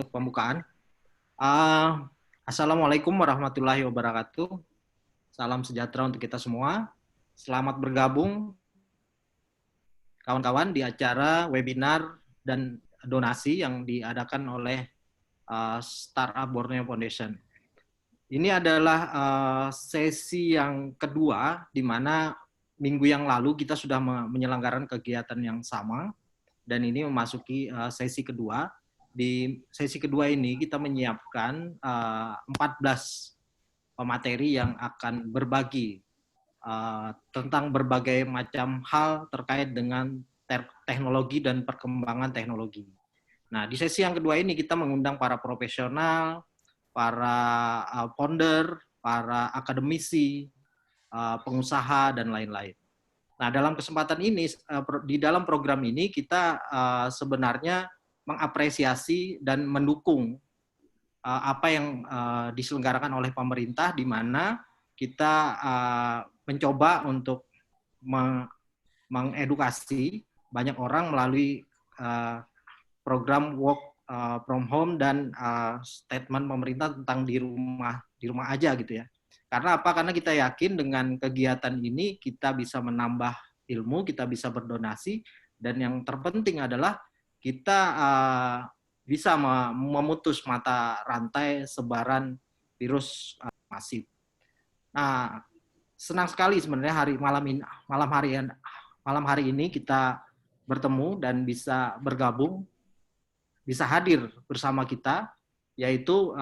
untuk pembukaan. Uh, Assalamualaikum warahmatullahi wabarakatuh. Salam sejahtera untuk kita semua. Selamat bergabung kawan-kawan di acara webinar dan donasi yang diadakan oleh Startup Borneo Foundation. Ini adalah sesi yang kedua, di mana minggu yang lalu kita sudah menyelenggarakan kegiatan yang sama, dan ini memasuki sesi kedua. Di sesi kedua ini kita menyiapkan 14 pemateri yang akan berbagi tentang berbagai macam hal terkait dengan teknologi dan perkembangan teknologi. Nah, di sesi yang kedua ini kita mengundang para profesional, para founder, para akademisi, pengusaha, dan lain-lain. Nah, dalam kesempatan ini, di dalam program ini kita sebenarnya mengapresiasi dan mendukung apa yang diselenggarakan oleh pemerintah, di mana kita mencoba untuk mengedukasi banyak orang melalui program work from home dan statement pemerintah tentang di rumah aja gitu ya. Karena apa? Karena kita yakin dengan kegiatan ini kita bisa menambah ilmu, kita bisa berdonasi, dan yang terpenting adalah kita bisa memutus mata rantai sebaran virus masif. Nah, senang sekali sebenarnya malam hari ini kita bertemu dan bisa bergabung, bisa hadir bersama kita, yaitu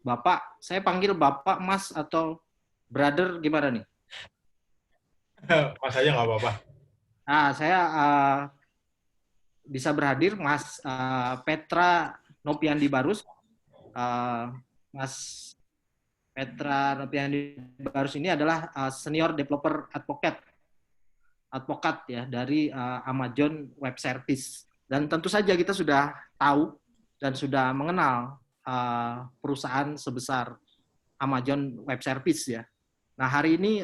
Bapak, saya panggil Bapak, Mas, atau Brother, gimana nih? Mas aja nggak apa-apa. Nah, saya bisa berhadir Mas Petra Nopiandi Barus. Mas Petra Nopiandi Barus ini adalah senior developer advokat ya dari Amazon Web Service. Dan tentu saja kita sudah tahu dan sudah mengenal perusahaan sebesar Amazon Web Service ya. Nah, hari ini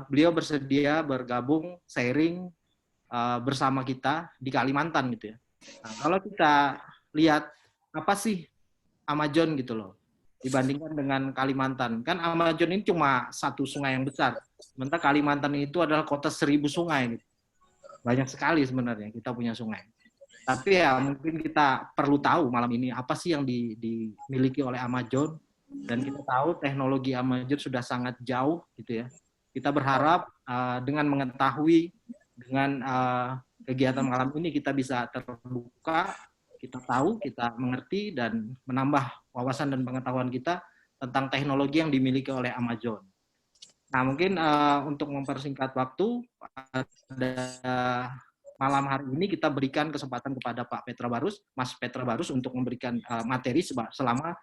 beliau bersedia bergabung sharing bersama kita di Kalimantan gitu ya. Nah, kalau kita lihat apa sih Amazon gitu loh, dibandingkan dengan Kalimantan. Kan Amazon ini cuma satu sungai yang besar, sementara Kalimantan itu adalah kota 1000 sungai. Gitu. Banyak sekali sebenarnya kita punya sungai. Tapi ya mungkin kita perlu tahu malam ini apa sih yang dimiliki oleh Amazon, dan kita tahu teknologi Amazon sudah sangat jauh gitu ya. Kita berharap dengan mengetahui dengan kegiatan malam ini kita bisa terbuka, kita tahu, kita mengerti, dan menambah wawasan dan pengetahuan kita tentang teknologi yang dimiliki oleh Amazon. Nah, mungkin untuk mempersingkat waktu, pada malam hari ini kita berikan kesempatan kepada Pak Petra Barus, Mas Petra Barus, untuk memberikan materi selama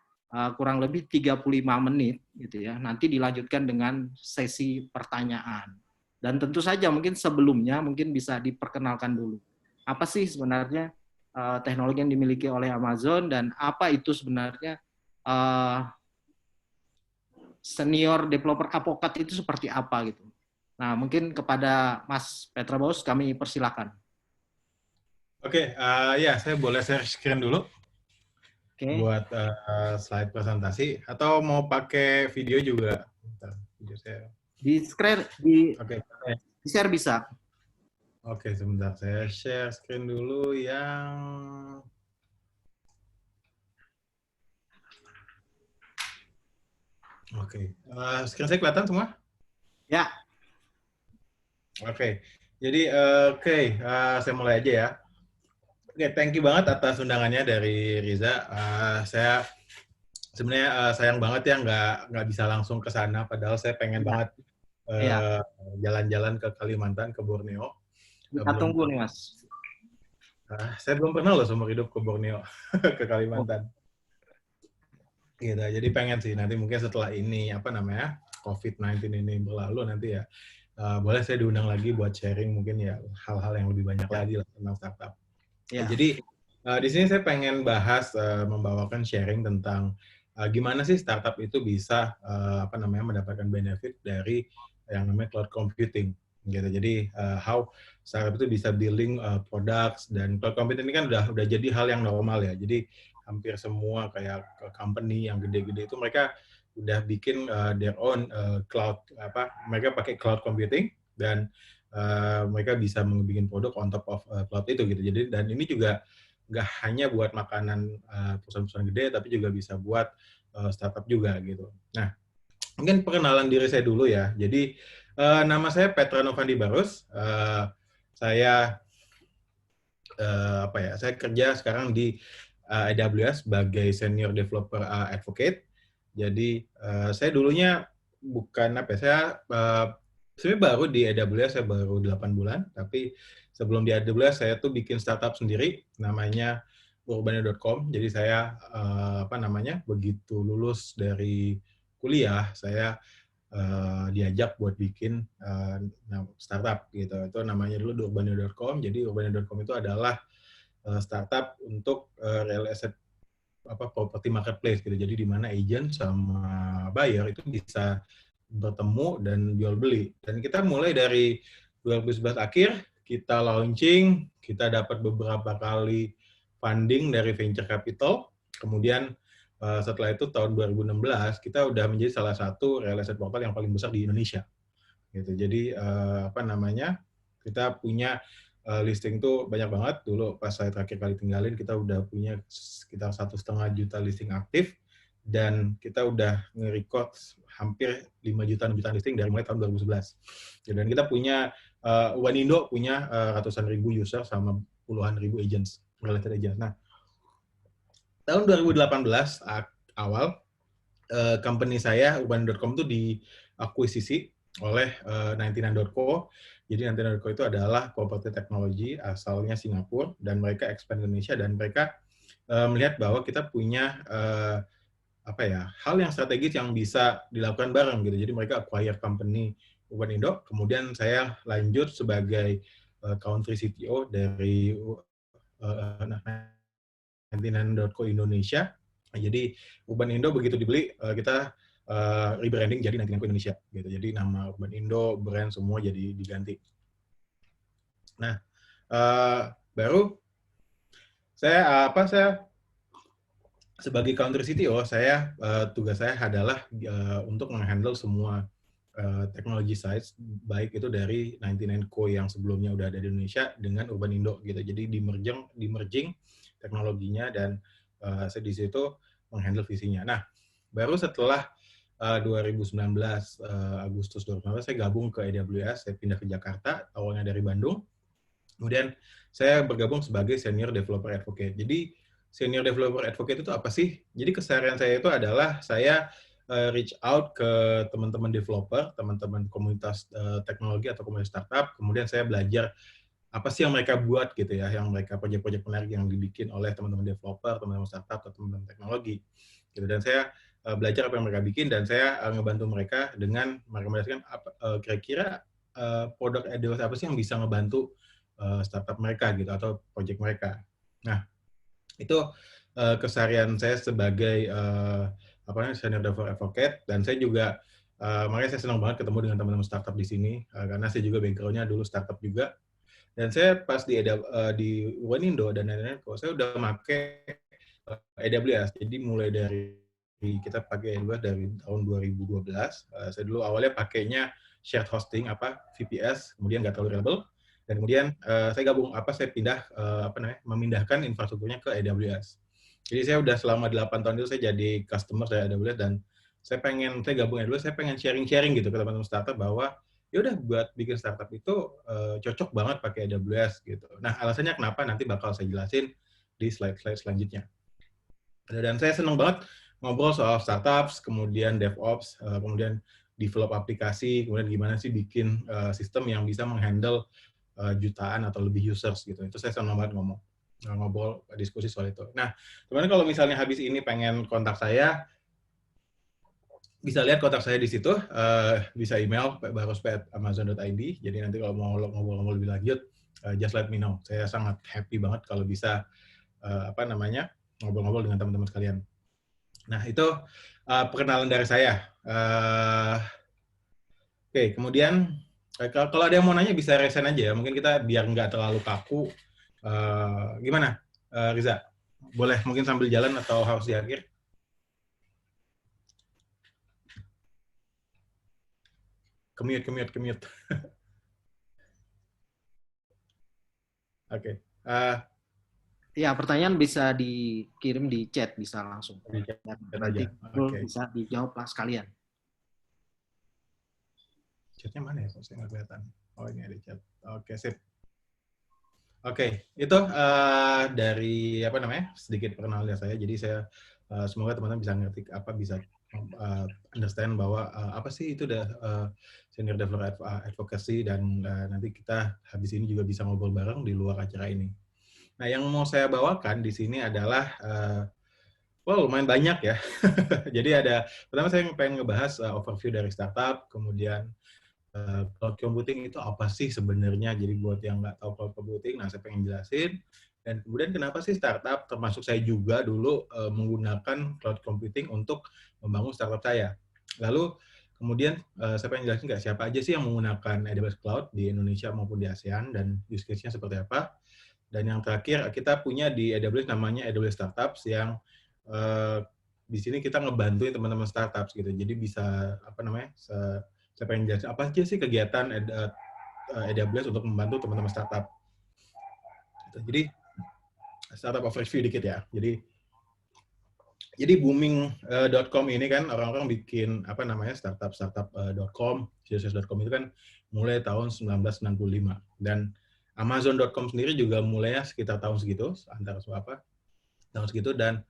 kurang lebih 35 menit gitu ya. Nanti dilanjutkan dengan sesi pertanyaan. Dan tentu saja mungkin sebelumnya mungkin bisa diperkenalkan dulu. Apa sih sebenarnya teknologi yang dimiliki oleh Amazon, dan apa itu sebenarnya senior developer advokat itu seperti apa gitu. Nah, mungkin kepada Mas Petra Barus kami persilakan. Oke, ya saya boleh share screen dulu buat slide presentasi, atau mau pakai video juga? Bentar, video saya. Di share bisa. Oke, sebentar saya share screen dulu yang screen saya kelihatan semua? Ya. Oke, jadi saya mulai aja ya. Oke, thank you banget atas undangannya dari Riza. Saya sebenarnya sayang banget ya nggak bisa langsung ke sana, padahal saya pengen banget jalan-jalan ke Kalimantan, ke Borneo. Kita tunggu nih, Mas. Saya belum pernah loh seumur hidup ke Borneo, ke Kalimantan. Gitu, jadi pengen sih nanti mungkin setelah ini COVID-19 ini berlalu nanti ya boleh saya diundang lagi buat sharing mungkin ya hal-hal yang lebih banyak lagi lah tentang startup. Jadi di sini saya pengen bahas membawakan sharing tentang gimana sih startup itu bisa mendapatkan benefit dari yang namanya cloud computing gitu. Jadi how startup itu bisa building products, dan cloud computing ini kan udah jadi hal yang normal ya. Jadi hampir semua kayak company yang gede-gede itu mereka udah bikin their own cloud, mereka pakai cloud computing, dan mereka bisa bikin produk on top of cloud itu gitu. Jadi dan ini juga nggak hanya buat makanan perusahaan-perusahaan gede, tapi juga bisa buat startup juga gitu. Nah, mungkin perkenalan diri saya dulu ya. Jadi nama saya Petra Novandi Barus. Saya saya kerja sekarang di AWS sebagai senior developer advocate. Jadi saya dulunya bukan saya sebenarnya baru di AWS, saya baru 8 bulan, tapi sebelum di AWS saya tuh bikin startup sendiri namanya Urbania.com. Jadi saya begitu lulus dari kuliah, saya diajak buat bikin startup gitu. Itu namanya dulu Urbania.com. Jadi Urbania.com itu adalah startup untuk real estate property marketplace gitu. Jadi di mana agent sama buyer itu bisa bertemu dan jual beli. Dan kita mulai dari 2011 akhir, kita launching, kita dapat beberapa kali funding dari venture capital. Kemudian setelah itu tahun 2016 kita udah menjadi salah satu real estate portal yang paling besar di Indonesia. Gitu. Jadi kita punya listing tuh banyak banget. Dulu pas saya terakhir kali tinggalin kita udah punya sekitar 1,5 juta listing aktif, dan kita udah nge-record hampir 5 jutaan listing dari mulai tahun 2011. Dan kita punya Urbanindo punya ratusan ribu user sama puluhan ribu agents, related agents. Nah, tahun 2018 awal company saya Urbanindo.com itu diakuisisi oleh 99.co. Jadi 99.co itu adalah property technology asalnya Singapura, dan mereka expand Indonesia, dan mereka melihat bahwa kita punya hal yang strategis yang bisa dilakukan bareng gitu. Jadi mereka acquire company Urbanindo, kemudian saya lanjut sebagai country CTO dari 99.co Indonesia. Jadi Urbanindo begitu dibeli, kita rebranding jadi 99.co Indonesia gitu. Jadi nama Urbanindo, brand semua jadi diganti. Nah, baru saya sebagai country CTO, tugas saya adalah untuk menghandle semua technology sites, baik itu dari 99.co yang sebelumnya udah ada di Indonesia dengan Urbanindo gitu. Jadi di merging teknologinya, dan saya di situ menghandle visinya. Nah, baru setelah 2019 Agustus 2019 saya gabung ke AWS, saya pindah ke Jakarta, awalnya dari Bandung. Kemudian saya bergabung sebagai senior developer advocate. Jadi senior developer advocate itu apa sih? Jadi keseharian saya itu adalah saya reach out ke teman-teman developer, teman-teman komunitas teknologi atau komunitas startup, kemudian saya belajar apa sih yang mereka buat gitu ya, yang mereka proyek-proyek menarik yang dibikin oleh teman-teman developer, teman-teman startup, atau teman-teman teknologi. Gitu. Dan saya belajar apa yang mereka bikin, dan saya ngebantu mereka dengan merekomendasikan kira-kira produk AWS apa sih yang bisa ngebantu startup mereka gitu, atau proyek mereka. Nah, itu keseharian saya sebagai senior developer advocate, dan saya juga makanya saya senang banget ketemu dengan teman-teman startup di sini, karena saya juga background-nya dulu startup juga. Dan saya pas di Urbanindo dan lain-lain, saya udah pakai AWS. Jadi mulai dari kita pakai AWS dari tahun 2012. Saya dulu awalnya pakainya shared hosting VPS, kemudian nggak terlalu reliable. Dan kemudian saya gabung saya pindah memindahkan infrastrukturnya ke AWS. Jadi saya udah selama 8 tahun itu saya jadi customer dari AWS, dan saya gabung AWS, saya pengen sharing gitu ke teman-teman startup bahwa ya udah buat bikin startup itu cocok banget pakai AWS gitu. Nah, alasannya kenapa nanti bakal saya jelasin di slide-slide selanjutnya. Dan saya senang banget ngobrol soal startups, kemudian DevOps, kemudian develop aplikasi, kemudian gimana sih bikin sistem yang bisa menghandle jutaan atau lebih users gitu. Itu saya senang banget ngobrol, diskusi soal itu. Nah, teman-teman kalau misalnya habis ini pengen kontak saya, bisa lihat kontak saya di situ, bisa email barus@amazon.id. Jadi nanti kalau mau ngobrol-ngobrol lebih lanjut, just let me know. Saya sangat happy banget kalau bisa ngobrol-ngobrol dengan teman-teman sekalian. Nah, itu perkenalan dari saya. Oke, kemudian kalau ada yang mau nanya bisa resen aja ya. Mungkin kita biar nggak terlalu kaku. Gimana, Riza? boleh mungkin sambil jalan atau harus di akhir? Commute. Oke. Ya, pertanyaan bisa dikirim di chat, bisa langsung. Di chat Dan aja. nanti Oke. bisa dijawab lah sekalian. Chatnya mana ya? Kok saya nggak kelihatan. Oh, ini ada chat. Oke, sip. Oke, itu dari apa namanya sedikit perkenalan saya. Jadi saya semoga teman-teman bisa ngerti bisa understand bahwa apa sih itu senior developer advocacy dan nanti kita habis ini juga bisa ngobrol bareng di luar acara ini. Nah, yang mau saya bawakan di sini adalah lumayan banyak ya. Jadi pertama saya pengen ngebahas overview dari startup, kemudian cloud computing itu apa sih sebenarnya? Jadi buat yang nggak tahu cloud computing, nah saya pengen jelasin. Dan kemudian kenapa sih startup, termasuk saya juga dulu menggunakan cloud computing untuk membangun startup saya. Lalu kemudian saya pengen jelasin nggak siapa aja sih yang menggunakan AWS Cloud di Indonesia maupun di ASEAN dan use case-nya seperti apa. Dan yang terakhir kita punya di AWS namanya AWS Startups yang di sini kita ngebantuin teman-teman startups gitu. Jadi bisa apa namanya? Saya pengen jelasin apa aja sih kegiatan AWS untuk membantu teman-teman startup. Jadi startup overview dikit ya. Jadi booming.com ini kan orang-orang bikin apa namanya startup.com, css.com itu kan mulai tahun 1995 dan Amazon.com sendiri juga mulainya sekitar tahun segitu, antara tahun segitu. Dan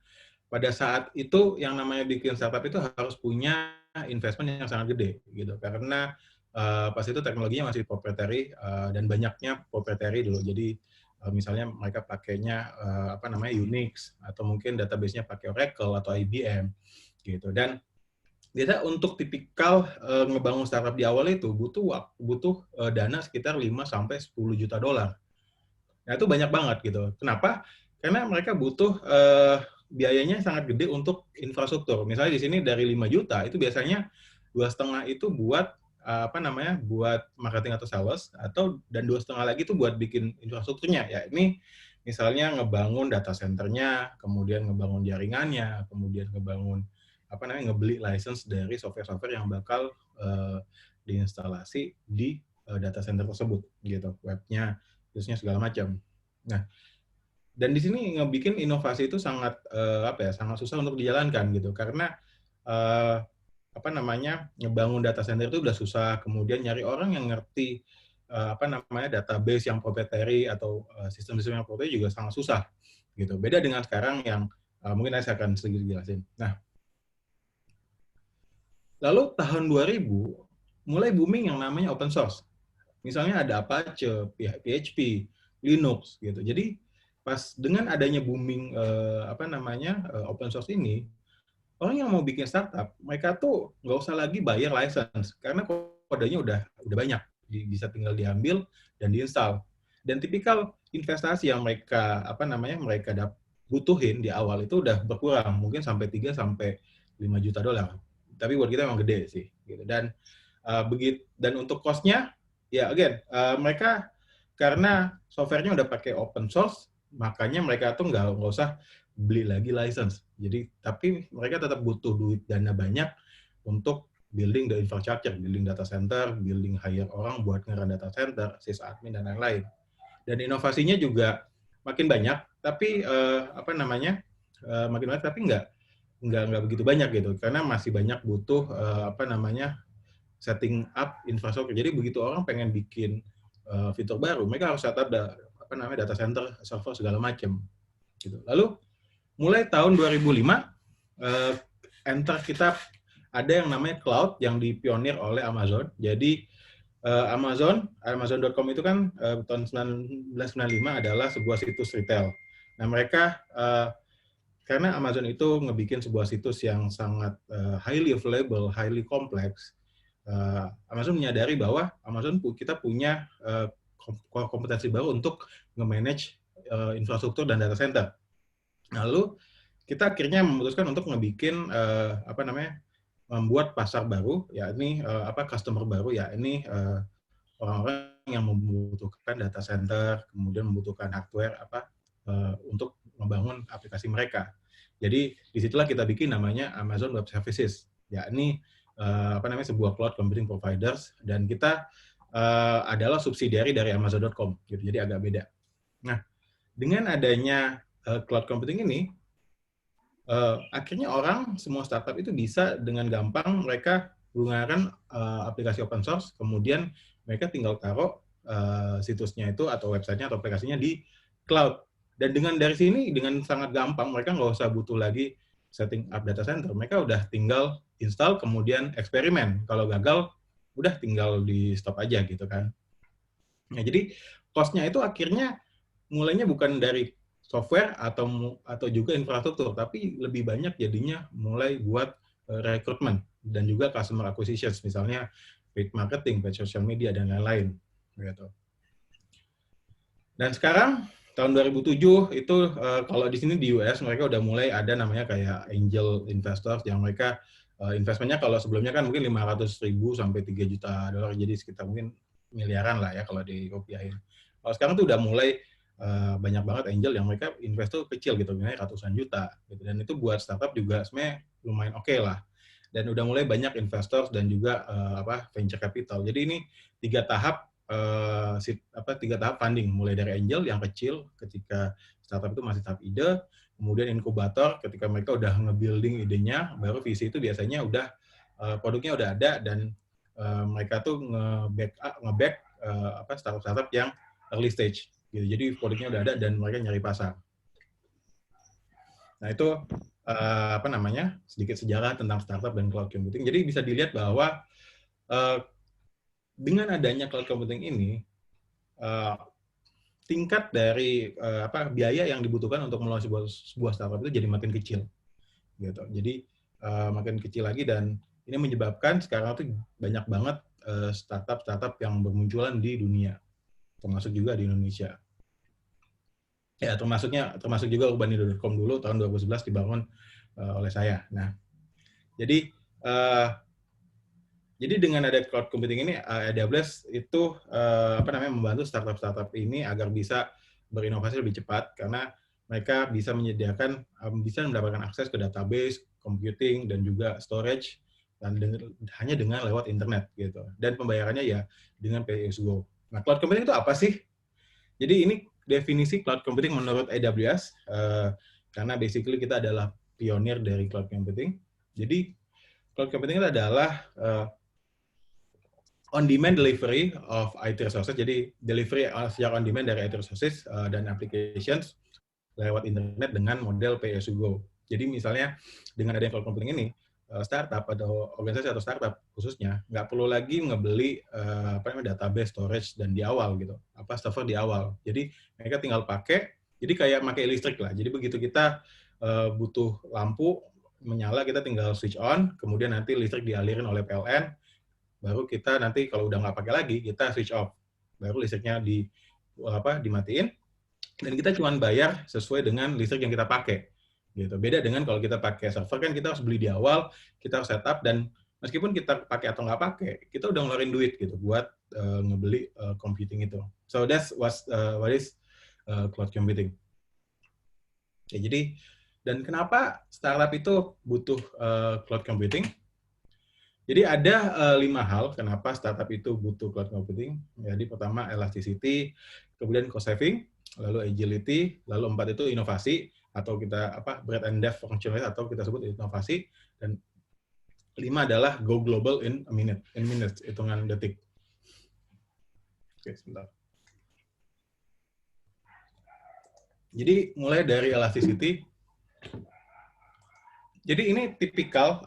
pada saat itu yang namanya bikin startup itu harus punya investment yang sangat gede gitu karena pas itu teknologinya masih proprietary dan banyaknya proprietary dulu. Jadi misalnya mereka pakainya Unix atau mungkin database-nya pakai Oracle atau IBM gitu. Dan biasa untuk tipikal ngebangun startup di awal itu butuh dana sekitar 5 sampai 10 juta dolar. Nah, itu banyak banget gitu. Kenapa? Karena mereka butuh biayanya sangat gede untuk infrastruktur. Misalnya di sini dari 5 juta itu biasanya 2,5 itu buat buat marketing atau sales dan 2,5 lagi itu buat bikin infrastrukturnya. Ya, ini misalnya ngebangun data centernya, kemudian ngebangun jaringannya, kemudian ngebeli license dari software-software yang bakal diinstalasi di data center tersebut gitu, webnya, terusnya segala macam. Nah, dan di sini ngebikin inovasi itu sangat sangat susah untuk dijalankan gitu karena ngebangun data center itu udah susah, kemudian nyari orang yang ngerti database yang proprietary atau sistem-sistem yang proprietary juga sangat susah gitu. Beda dengan sekarang yang mungkin saya akan sedikit jelasin. Nah, lalu tahun 2000 mulai booming yang namanya open source. Misalnya ada Apache, PHP, Linux gitu. Jadi pas dengan adanya booming open source ini, orang yang mau bikin startup, mereka tuh nggak usah lagi bayar license karena kodenya udah banyak, bisa tinggal diambil dan diinstal. Dan tipikal investasi yang mereka butuhin di awal itu udah berkurang, mungkin sampai 3 sampai 5 juta dolar. Tapi buat kita emang gede sih gitu. Dan dan untuk cost-nya ya mereka karena softwarenya udah pakai open source, makanya mereka tuh nggak usah beli lagi license. Jadi tapi mereka tetap butuh duit dana banyak untuk building the infrastructure, building data center, building hire orang buat ngeran data center, sysadmin dan lain-lain. Dan inovasinya juga makin banyak, tapi makin banyak tapi nggak begitu banyak gitu, karena masih banyak butuh setting up infrastruktur. Jadi begitu orang pengen bikin fitur baru, mereka harus setup data center, server segala macam. Gitu. Lalu mulai tahun 2005 kita ada yang namanya cloud yang dipionir oleh Amazon. Jadi Amazon.com itu kan tahun 1995 adalah sebuah situs retail. Nah, mereka karena Amazon itu ngebikin sebuah situs yang sangat highly available, highly complex, Amazon menyadari bahwa kita punya kompetensi baru untuk nge-manage infrastruktur dan data center. Lalu kita akhirnya memutuskan untuk ngebikin membuat pasar baru, yakni customer baru, yakni orang-orang yang membutuhkan data center, kemudian membutuhkan hardware untuk membangun aplikasi mereka. Jadi disitulah kita bikin namanya Amazon Web Services, yakni sebuah cloud computing providers, dan kita adalah subsidiary dari Amazon.com, gitu. Jadi agak beda. Nah, dengan adanya cloud computing ini, akhirnya orang, semua startup itu bisa dengan gampang mereka menggunakan aplikasi open source, kemudian mereka tinggal taruh situsnya itu atau websitenya atau aplikasinya di cloud. Dan dari sini, dengan sangat gampang, mereka nggak usah butuh lagi setting up data center. Mereka udah tinggal install, kemudian eksperimen. Kalau gagal, udah tinggal di stop aja gitu kan. Nah, jadi cost-nya itu akhirnya mulainya bukan dari software atau juga infrastruktur, tapi lebih banyak jadinya mulai buat rekrutmen dan juga customer acquisition, misalnya paid marketing, paid social media, dan lain-lain. Gitu. Dan sekarang tahun 2007 itu kalau di sini di US mereka udah mulai ada namanya kayak angel investors yang mereka investmentnya kalau sebelumnya kan mungkin 500.000 sampai 3 juta dolar, jadi sekitar mungkin miliaran lah ya kalau dirupiahin. Kalau sekarang tuh udah mulai banyak banget angel yang mereka invest tuh kecil gitu, misalnya ratusan juta gitu. Dan itu buat startup juga sebenarnya lumayan oke lah. Dan udah mulai banyak investors dan juga venture capital. Jadi ini 3 tahap funding, mulai dari angel yang kecil ketika startup itu masih tahap ide, kemudian inkubator ketika mereka udah nge-building idenya, baru VC itu biasanya udah produknya udah ada dan mereka tuh nge-back startup yang early stage gitu. Jadi produknya udah ada dan mereka nyari pasar. Nah, itu sedikit sejarah tentang startup dan cloud computing. Jadi bisa dilihat bahwa dengan adanya cloud computing ini, tingkat dari biaya yang dibutuhkan untuk melalui sebuah startup itu jadi makin kecil, gitu. Jadi makin kecil lagi, dan ini menyebabkan sekarang tuh banyak banget startup yang bermunculan di dunia, termasuk juga di Indonesia. Ya, termasuk juga Urbani.com dulu tahun 2011 dibangun oleh saya. Nah, jadi dengan ada cloud computing ini, AWS itu membantu startup ini agar bisa berinovasi lebih cepat, karena mereka bisa mendapatkan akses ke database, computing, dan juga storage, dan hanya dengan lewat internet gitu. Dan pembayarannya ya dengan pay as you go. Nah, cloud computing itu apa sih? Jadi ini definisi cloud computing menurut AWS, karena basically kita adalah pionir dari cloud computing. Jadi cloud computing itu adalah on-demand delivery of IT resources, jadi delivery secara on-demand dari IT resources dan applications lewat internet dengan model pay as you go. Jadi misalnya dengan adanya cloud computing ini, startup atau organisasi atau startup khususnya nggak perlu lagi ngebeli database, storage, dan di awal gitu, server di awal. Jadi mereka tinggal pakai, jadi kayak pakai listrik lah. Jadi begitu kita butuh lampu menyala, kita tinggal switch on, kemudian nanti listrik dialirin oleh PLN, baru kita nanti kalau udah nggak pakai lagi, kita switch off, baru listriknya dimatiin, dan kita cuma bayar sesuai dengan listrik yang kita pakai. Gitu. Beda dengan kalau kita pakai server, kan kita harus beli di awal, kita harus setup, dan meskipun kita pakai atau nggak pakai, kita udah ngeluarin duit gitu buat ngebeli computing itu. So that's what is cloud computing. Ya, jadi, dan kenapa startup itu butuh cloud computing? Jadi ada 5 hal kenapa startup itu butuh cloud computing. Jadi pertama elasticity, kemudian cost saving, lalu agility, lalu 4 itu inovasi, atau kita breadth and depth functionality, atau kita sebut inovasi, dan 5 adalah go global in minutes, hitungan detik. Oke, sebentar. Jadi mulai dari elasticity. Jadi ini tipikal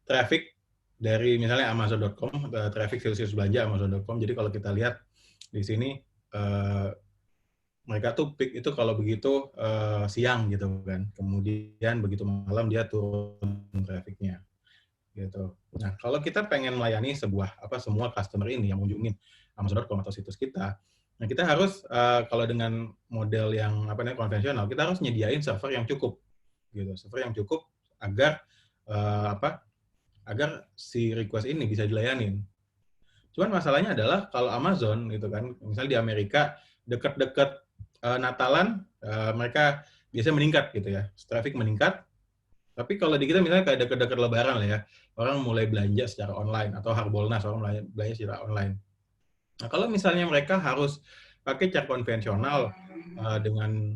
traffic dari misalnya Amazon.com, traffic situs belanja Amazon.com. Jadi kalau kita lihat di sini, mereka tuh peak itu kalau begitu siang gitu kan. Kemudian begitu malam dia turun trafficnya. Gitu. Nah, kalau kita pengen melayani semua customer ini yang mengunjungi Amazon.com atau situs kita, nah kita harus kalau dengan model yang konvensional, kita harus nyediain server yang cukup. Gitu, server yang cukup agar agar si request ini bisa dilayanin. Cuman masalahnya adalah kalau Amazon gitu kan, misalnya di Amerika dekat-dekat Natalan, mereka biasanya meningkat gitu ya. Traffic meningkat. Tapi kalau di kita misalnya kayak dekat-dekat Lebaran lah ya, orang mulai belanja secara online atau Harbolnas orang belanja secara online. Nah, kalau misalnya mereka harus pakai cara konvensional dengan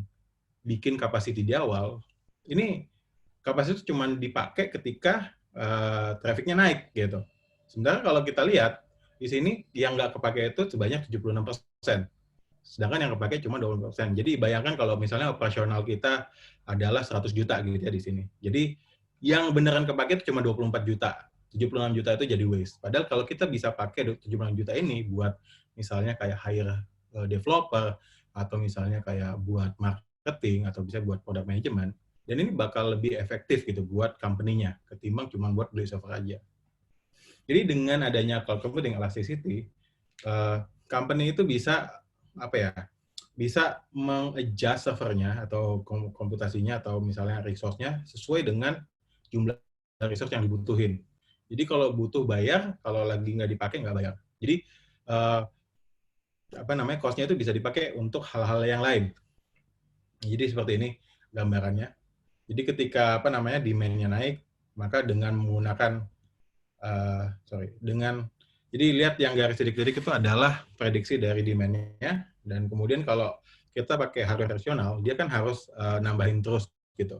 bikin capacity di awal, ini kapasitas cuma dipakai ketika trafficnya naik gitu. Sementara kalau kita lihat di sini yang nggak kepake itu sebanyak 76%. Sedangkan yang kepake cuma 20%. Jadi bayangkan kalau misalnya operasional kita adalah 100 juta gitu ya di sini. Jadi yang beneran kepake itu cuma 24 juta. 76 juta itu jadi waste. Padahal kalau kita bisa pakai 76 juta ini buat misalnya kayak hire developer atau misalnya kayak buat marketing atau bisa buat product management, dan ini bakal lebih efektif gitu buat company-nya ketimbang cuma buat beli server aja. Jadi dengan adanya cloud computing elasticity, company itu bisa apa ya? Bisa mengadjust servernya atau komputasinya atau misalnya resource-nya sesuai dengan jumlah resource yang dibutuhin. Jadi kalau butuh bayar, kalau lagi nggak dipakai nggak bayar. Jadi apa namanya cost-nya itu bisa dipakai untuk hal-hal yang lain. Jadi seperti ini gambarannya. Jadi ketika apa namanya demand-nya naik, maka dengan menggunakan jadi lihat yang garis titik-titik itu adalah prediksi dari demand-nya, dan kemudian kalau kita pakai hardware rasional, dia kan harus nambahin terus gitu.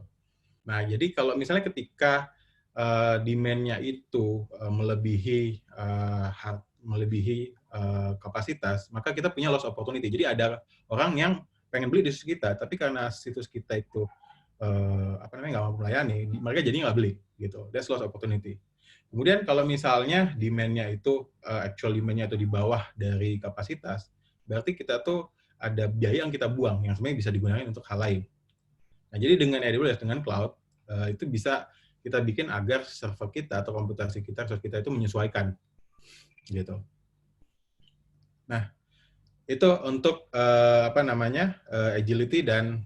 Nah, jadi kalau misalnya ketika demand-nya itu melebihi kapasitas, maka kita punya loss opportunity. Jadi ada orang yang pengen beli di situs kita, tapi karena situs kita itu nggak mampu melayani, mereka jadi nggak beli gitu. That's loss opportunity. Kemudian kalau misalnya demand-nya itu actual demand-nya itu di bawah dari kapasitas, berarti kita tuh ada biaya yang kita buang yang sebenarnya bisa digunakan untuk hal lain. Nah, jadi dengan AWS, dengan cloud, itu bisa kita bikin agar server kita atau komputasi kita, resource kita itu menyesuaikan gitu. Nah, itu untuk agility dan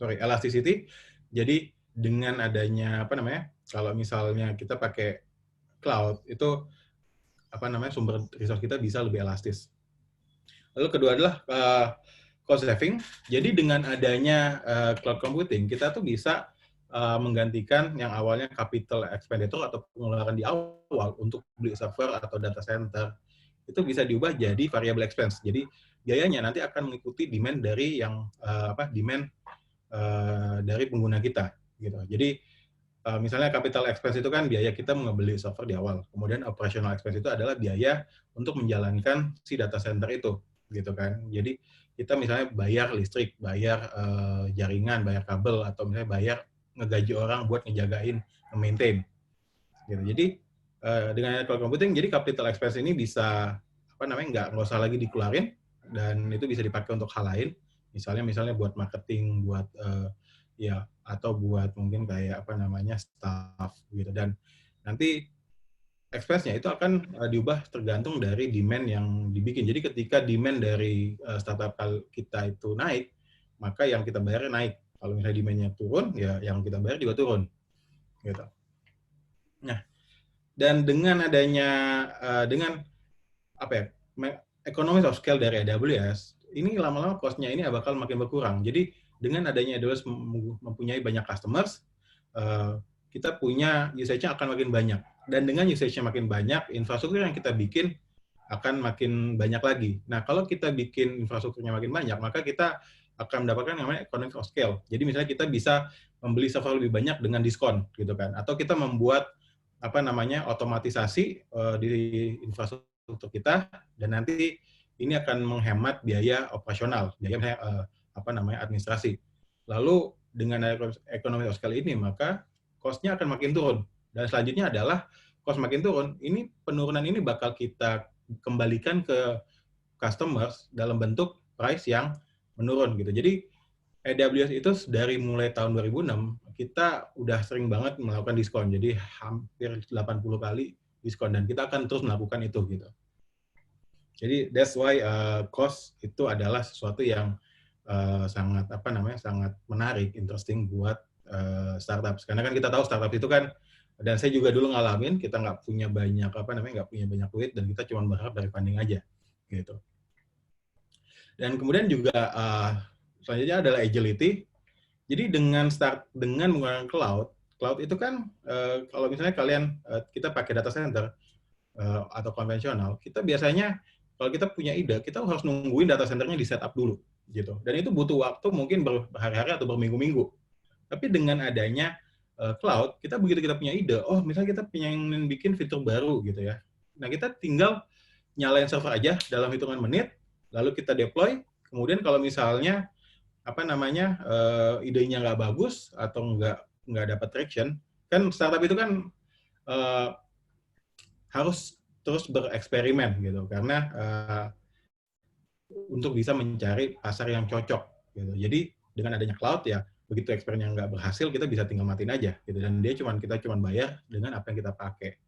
elasticity. Jadi dengan adanya kalau misalnya kita pakai cloud itu sumber resource kita bisa lebih elastis. Lalu kedua adalah cost saving. Jadi dengan adanya cloud computing kita tuh bisa menggantikan yang awalnya capital expenditure atau pengeluaran di awal untuk beli server atau data center, itu bisa diubah jadi variable expense. Jadi biayanya nanti akan mengikuti demand dari dari pengguna kita gitu. Jadi misalnya capital expense itu kan biaya kita membeli server di awal. Kemudian operational expense itu adalah biaya untuk menjalankan si data center itu gitu kan. Jadi kita misalnya bayar listrik, bayar jaringan, bayar kabel, atau misalnya bayar ngegaji orang buat ngejagain, maintain gitu. Jadi dengan cloud computing, jadi capital expense ini bisa nggak usah lagi dikeluarin, dan itu bisa dipakai untuk hal lain. Misalnya buat marketing, buat atau buat mungkin kayak staff gitu. Dan nanti expense-nya itu akan diubah tergantung dari demand yang dibikin. Jadi ketika demand dari startup kita itu naik, maka yang kita bayar naik. Kalau misalnya demand-nya turun, ya yang kita bayar juga turun. Gitu. Nah, dan dengan adanya economies of scale dari AWS, ini lama-lama cost-nya ini bakal makin berkurang. Jadi dengan adanya AWS mempunyai banyak customers, kita punya usage-nya akan makin banyak. Dan dengan usage-nya makin banyak, infrastruktur yang kita bikin akan makin banyak lagi. Nah, kalau kita bikin infrastrukturnya makin banyak, maka kita akan mendapatkan yang namanya economies of scale. Jadi misalnya kita bisa membeli server lebih banyak dengan diskon gitu kan. Atau kita membuat otomatisasi di infrastruktur kita, dan nanti ini akan menghemat biaya operasional, biaya administrasi. Lalu dengan economy of scale ini, maka cost-nya akan makin turun. Dan selanjutnya adalah cost makin turun, ini penurunan ini bakal kita kembalikan ke customers dalam bentuk price yang menurun gitu. Jadi AWS itu dari mulai tahun 2006 kita udah sering banget melakukan diskon. Jadi hampir 80 kali diskon, dan kita akan terus melakukan itu gitu. Jadi that's why cost itu adalah sesuatu yang sangat sangat menarik, interesting buat startup. Karena kan kita tahu startup itu kan, dan saya juga dulu ngalamin, kita nggak punya banyak nggak punya banyak duit, dan kita cuma berharap dari funding aja gitu. Dan kemudian juga selanjutnya adalah agility. Jadi dengan menggunakan cloud itu kan kalau misalnya kita pakai data center atau konvensional, kita biasanya kalau kita punya ide, kita harus nungguin data centernya di setup dulu, gitu. Dan itu butuh waktu mungkin berhari-hari atau berminggu-minggu. Tapi dengan adanya cloud, kita begitu kita punya ide, oh misalnya kita pengen bikin fitur baru gitu ya. Nah kita tinggal nyalain server aja dalam hitungan menit, lalu kita deploy. Kemudian kalau misalnya idenya nggak bagus atau nggak dapat traction, kan startup itu kan uh, harus terus bereksperimen gitu karena untuk bisa mencari pasar yang cocok gitu. Jadi dengan adanya cloud ya begitu eksperimen yang nggak berhasil kita bisa tinggal matiin aja gitu dan kita cuma bayar dengan apa yang kita pakai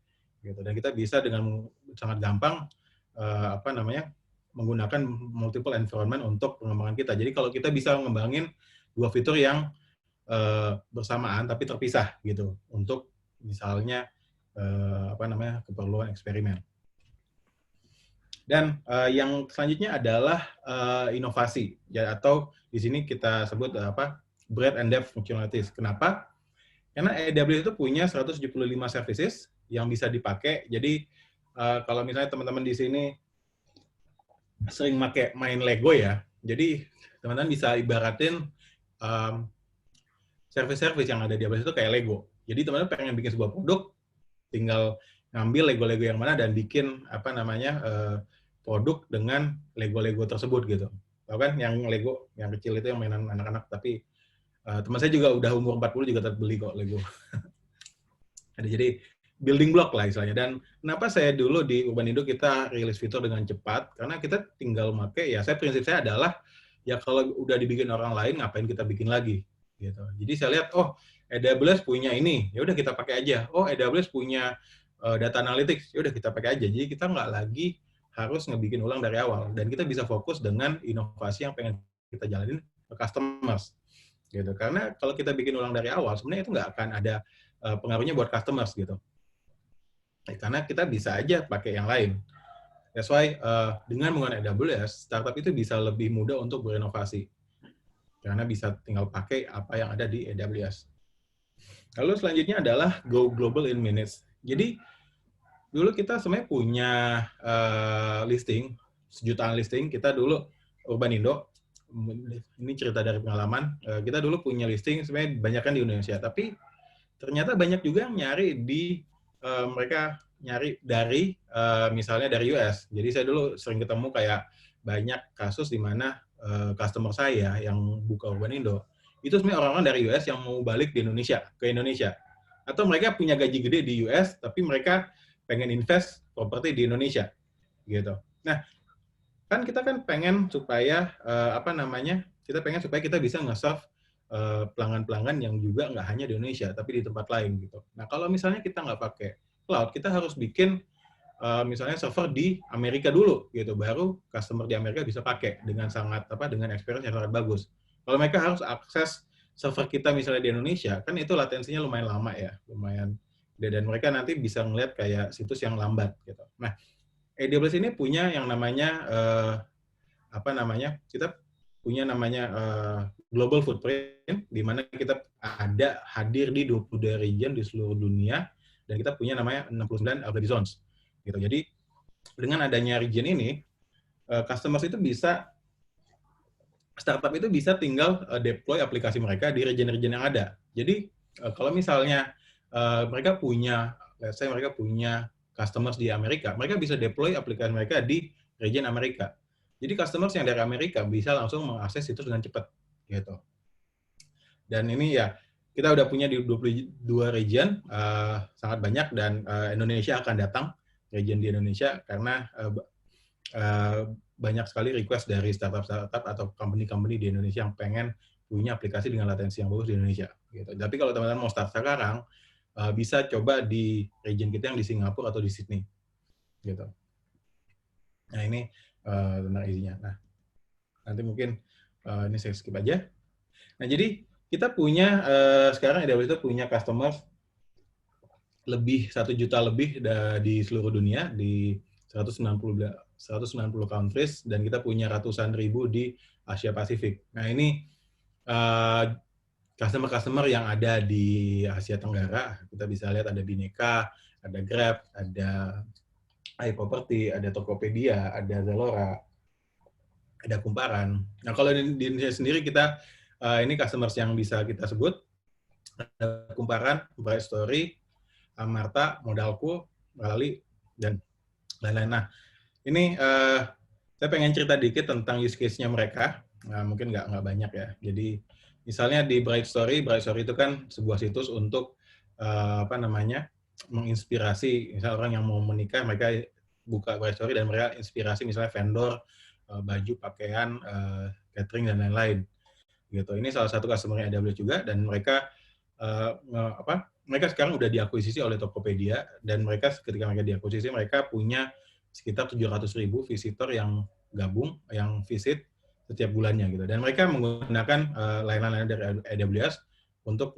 gitu dan kita bisa dengan sangat gampang menggunakan multiple environment untuk pengembangan kita. Jadi kalau kita bisa ngembangin dua fitur yang bersamaan tapi terpisah gitu untuk misalnya keperluan eksperimen. Dan yang selanjutnya adalah inovasi ya atau di sini kita sebut breadth and depth functionalities. Kenapa? Karena AWS itu punya 175 services yang bisa dipakai. Jadi kalau misalnya teman-teman di sini sering main Lego ya, jadi teman-teman bisa ibaratin service-service yang ada di AWS itu kayak Lego. Jadi teman-teman pengen bikin sebuah produk, tinggal ngambil Lego-Lego yang mana dan bikin produk dengan Lego-Lego tersebut gitu. Tahu kan yang Lego yang kecil itu yang mainan anak-anak, tapi teman saya juga udah umur 40 juga tetap beli kok Lego. Jadi building block lah istilahnya. Dan kenapa saya dulu di Urbanindo kita rilis fitur dengan cepat? Karena kita tinggal pakai, ya prinsip saya adalah ya kalau udah dibikin orang lain ngapain kita bikin lagi gitu. Jadi saya lihat AWS punya ini, ya udah kita pakai aja. AWS punya data analytics, ya udah kita pakai aja. Jadi kita nggak lagi harus ngebikin ulang dari awal dan kita bisa fokus dengan inovasi yang pengen kita jalanin ke customers gitu. Karena kalau kita bikin ulang dari awal sebenarnya itu nggak akan ada pengaruhnya buat customers gitu. Karena kita bisa aja pakai yang lain. That's why dengan menggunakan AWS, startup itu bisa lebih mudah untuk berinovasi. Karena bisa tinggal pakai apa yang ada di AWS. Lalu selanjutnya adalah go global in minutes. Jadi dulu kita sebenarnya punya listing, sejutaan listing. Kita dulu Urbanindo, ini cerita dari pengalaman, kita dulu punya listing sebenarnya banyak kan di Indonesia, tapi ternyata banyak juga yang nyari mereka nyari dari misalnya dari US. Jadi saya dulu sering ketemu kayak banyak kasus di mana customer saya yang buka Urbanindo itu sebenarnya orang-orang dari US yang mau balik ke Indonesia. Atau mereka punya gaji gede di US, tapi mereka pengen invest properti di Indonesia, gitu. Nah, kan kita pengen supaya kita pengen supaya kita bisa nge-serve pelanggan-pelanggan yang juga nggak hanya di Indonesia, tapi di tempat lain, gitu. Nah, kalau misalnya kita nggak pakai cloud, kita harus bikin misalnya server di Amerika dulu, gitu. Baru customer di Amerika bisa pakai dengan dengan experience yang sangat bagus. Kalau mereka harus akses server kita misalnya di Indonesia, kan itu latensinya lumayan lama ya, lumayan. Dan mereka nanti bisa ngeliat kayak situs yang lambat gitu. Nah, AWS ini punya yang namanya kita punya namanya global footprint di mana kita hadir di 22 region di seluruh dunia dan kita punya namanya 69 already zones gitu. Jadi dengan adanya region ini customers itu bisa startup itu bisa tinggal deploy aplikasi mereka di region-region yang ada. Jadi kalau misalnya mereka punya customers di Amerika, mereka bisa deploy aplikasi mereka di region Amerika. Jadi customers yang dari Amerika bisa langsung mengakses situs dengan cepat, gitu. Dan ini ya kita udah punya di 22 region, sangat banyak dan Indonesia akan datang region di Indonesia karena banyak sekali request dari startup atau company-company di Indonesia yang pengen punya aplikasi dengan latensi yang bagus di Indonesia. Gitu. Tapi kalau teman-teman mau start sekarang, bisa coba di region kita yang di Singapura atau di Sydney. Gitu. Nah ini tentang isinya. Nah nanti mungkin ini saya skip aja. Nah jadi kita punya sekarang AWS itu punya customers lebih 1 juta lebih di seluruh dunia di 190 countries dan kita punya ratusan ribu di Asia Pasifik. Nah ini customer-customer yang ada di Asia Tenggara. Kita bisa lihat ada Bineka, ada Grab, ada iProperty, ada Tokopedia, ada Zalora, ada Kumparan. Nah, kalau di Indonesia sendiri kita ini customers yang bisa kita sebut ada Kumparan, Bright Story, Amarta, Modalku, Rally, dan lain-lain. Nah, ini saya pengen cerita dikit tentang use case-nya mereka. Nah, mungkin nggak banyak ya. Jadi misalnya di Bright Story itu kan sebuah situs untuk apa namanya menginspirasi misal orang yang mau menikah, mereka buka Bright Story dan mereka inspirasi misalnya vendor baju, pakaian, catering dan lain-lain. Gitu. Ini salah satu customer AWS juga dan mereka mereka sekarang udah diakuisisi oleh Tokopedia dan mereka ketika mereka diakuisisi mereka punya sekitar 700.000 visitor yang gabung, yang visit setiap bulannya gitu. Dan mereka menggunakan layanan-layanan dari AWS untuk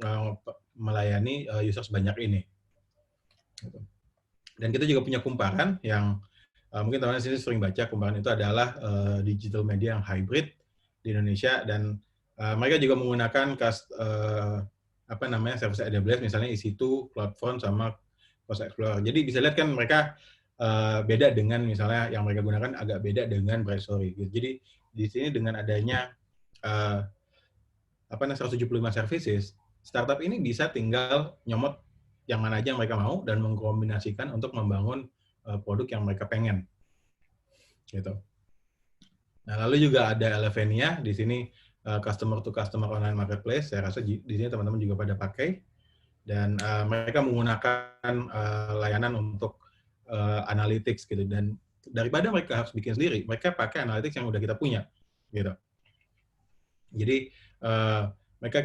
melayani user sebanyak ini. Gitu. Dan kita juga punya Kumparan yang mungkin teman-teman sini sering baca. Kumparan itu adalah digital media yang hybrid di Indonesia dan mereka juga menggunakan apa namanya service AWS misalnya EC2, CloudFront sama Cost Explorer. Jadi bisa lihat kan mereka beda dengan misalnya yang mereka gunakan agak beda dengan Bright Story. Gitu. Jadi di sini dengan adanya apa namanya 175 services, startup ini bisa tinggal nyomot yang mana aja yang mereka mau dan mengkombinasikan untuk membangun produk yang mereka pengen. Gitu. Nah, lalu juga ada Elevenia di sini customer to customer online marketplace. Saya rasa di sini teman-teman juga pada pakai dan mereka menggunakan layanan untuk analytics gitu dan daripada mereka harus bikin sendiri, mereka pakai analytics yang udah kita punya gitu. Jadi mereka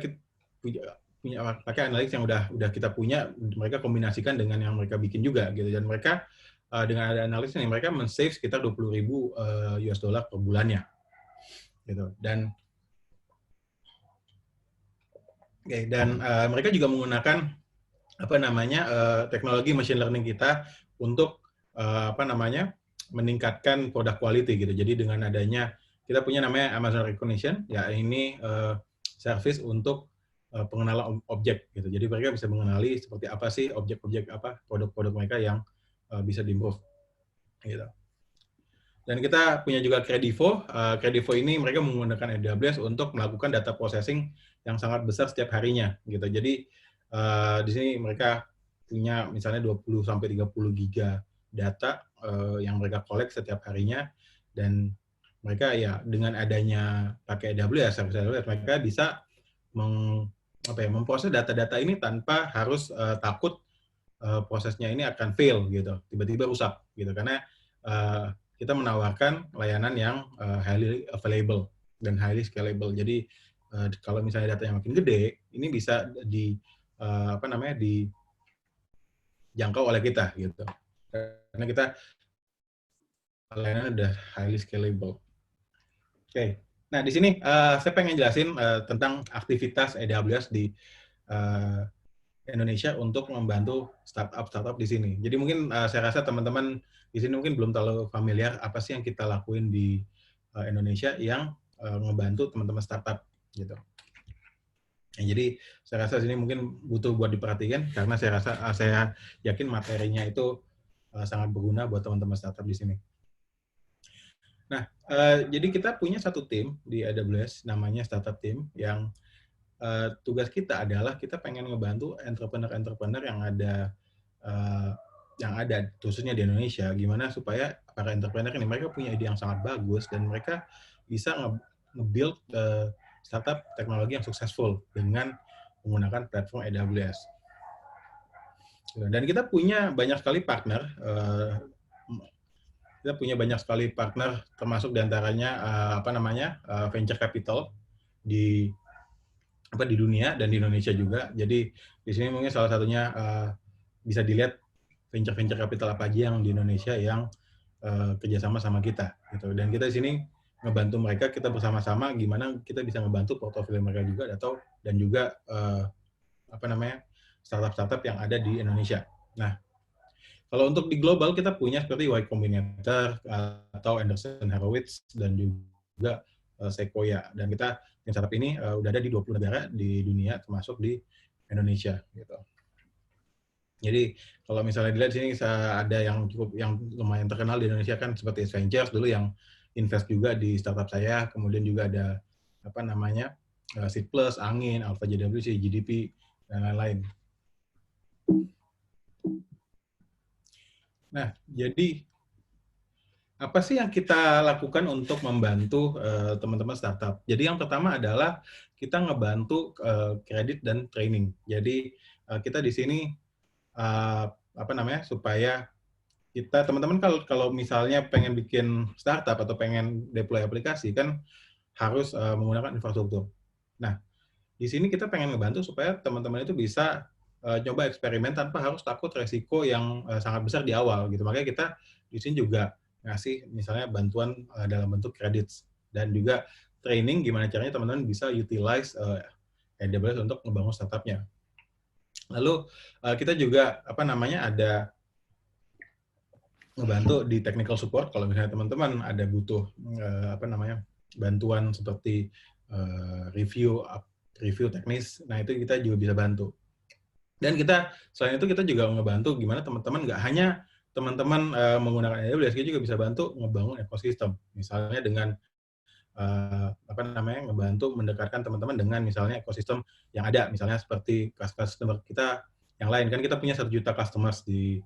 punya pakai analytics yang udah kita punya, mereka kombinasikan dengan yang mereka bikin juga gitu dan mereka dengan ada analisis ini mereka men-save sekitar 20.000 US dollar per bulannya gitu dan mereka juga menggunakan apa namanya teknologi machine learning kita untuk apa namanya meningkatkan produk quality gitu. Jadi dengan adanya kita punya namanya Amazon Recognition, ya ini service untuk pengenalan objek gitu. Jadi mereka bisa mengenali seperti apa sih objek-objek apa produk-produk mereka yang bisa di-improve gitu. Dan kita punya juga Credivo. Credivo ini mereka menggunakan AWS untuk melakukan data processing yang sangat besar setiap harinya gitu. Jadi di sini mereka punya misalnya 20 sampai 30 giga data yang mereka collect setiap harinya dan mereka ya dengan adanya pakai AWS, mereka bisa memproses data-data ini tanpa harus takut prosesnya ini akan fail gitu, tiba-tiba rusak gitu karena kita menawarkan layanan yang highly available dan highly scalable. Jadi kalau misalnya datanya makin gede, ini bisa apa namanya dijangkau oleh kita gitu. Karena kita layanan udah highly scalable. Oke. Nah, di sini saya pengen jelasin tentang aktivitas AWS di Indonesia untuk membantu startup di sini. Jadi mungkin saya rasa teman-teman di sini mungkin belum terlalu familiar apa sih yang kita lakuin di Indonesia yang ngebantu teman-teman startup gitu. Nah, jadi saya rasa sini mungkin butuh buat diperhatikan karena saya yakin materinya itu sangat berguna buat teman-teman startup di sini. Nah, jadi kita punya satu tim di AWS namanya startup team yang tugas kita adalah kita pengen ngebantu entrepreneur yang ada khususnya di Indonesia gimana supaya para entrepreneur ini mereka punya ide yang sangat bagus dan mereka bisa nge-build startup teknologi yang successful dengan menggunakan platform AWS. Dan kita punya banyak sekali partner termasuk diantaranya venture capital di dunia dan di Indonesia juga. Jadi di sini mungkin salah satunya bisa dilihat venture capital apa aja yang di Indonesia yang kerjasama sama kita gitu. Dan kita di sini ngebantu mereka, kita bersama-sama gimana kita bisa ngebantu portofolio mereka juga dan juga startup yang ada di Indonesia. Nah, kalau untuk di global kita punya seperti Y Combinator atau Anderson Horowitz dan juga Sequoia. Dan kita tim startup ini udah ada di 20 negara di dunia, termasuk di Indonesia gitu. Jadi kalau misalnya dilihat di sini ada yang lumayan terkenal di Indonesia kan, seperti Ventures dulu yang invest juga di startup saya, kemudian juga ada apa namanya Seed Plus, Angin, Alpha JWC, GDP dan lain-lain. Nah, jadi apa sih yang kita lakukan untuk membantu teman-teman startup? Jadi yang pertama adalah kita ngebantu kredit dan training. Jadi kita di sini apa namanya supaya kita teman-teman kalau misalnya pengen bikin startup atau pengen deploy aplikasi kan harus menggunakan infrastruktur. Nah, di sini kita pengen ngebantu supaya teman-teman itu bisa coba eksperimen tanpa harus takut resiko yang sangat besar di awal gitu. Makanya kita di sini juga ngasih misalnya bantuan dalam bentuk kredit dan juga training gimana caranya teman-teman bisa utilize AWS untuk ngebangun startupnya. Lalu kita juga apa namanya ada ngebantu di technical support kalau misalnya teman-teman ada butuh apa namanya bantuan seperti review teknis, nah itu kita juga bisa bantu. Dan kita selain itu kita juga ngebantu gimana teman-teman nggak hanya teman-teman menggunakan AWS, kita juga bisa bantu ngebangun ekosistem. Misalnya dengan apa namanya ngebantu mendekatkan teman-teman dengan misalnya ekosistem yang ada, misalnya seperti customer kita yang lain kan kita punya 1 juta customers di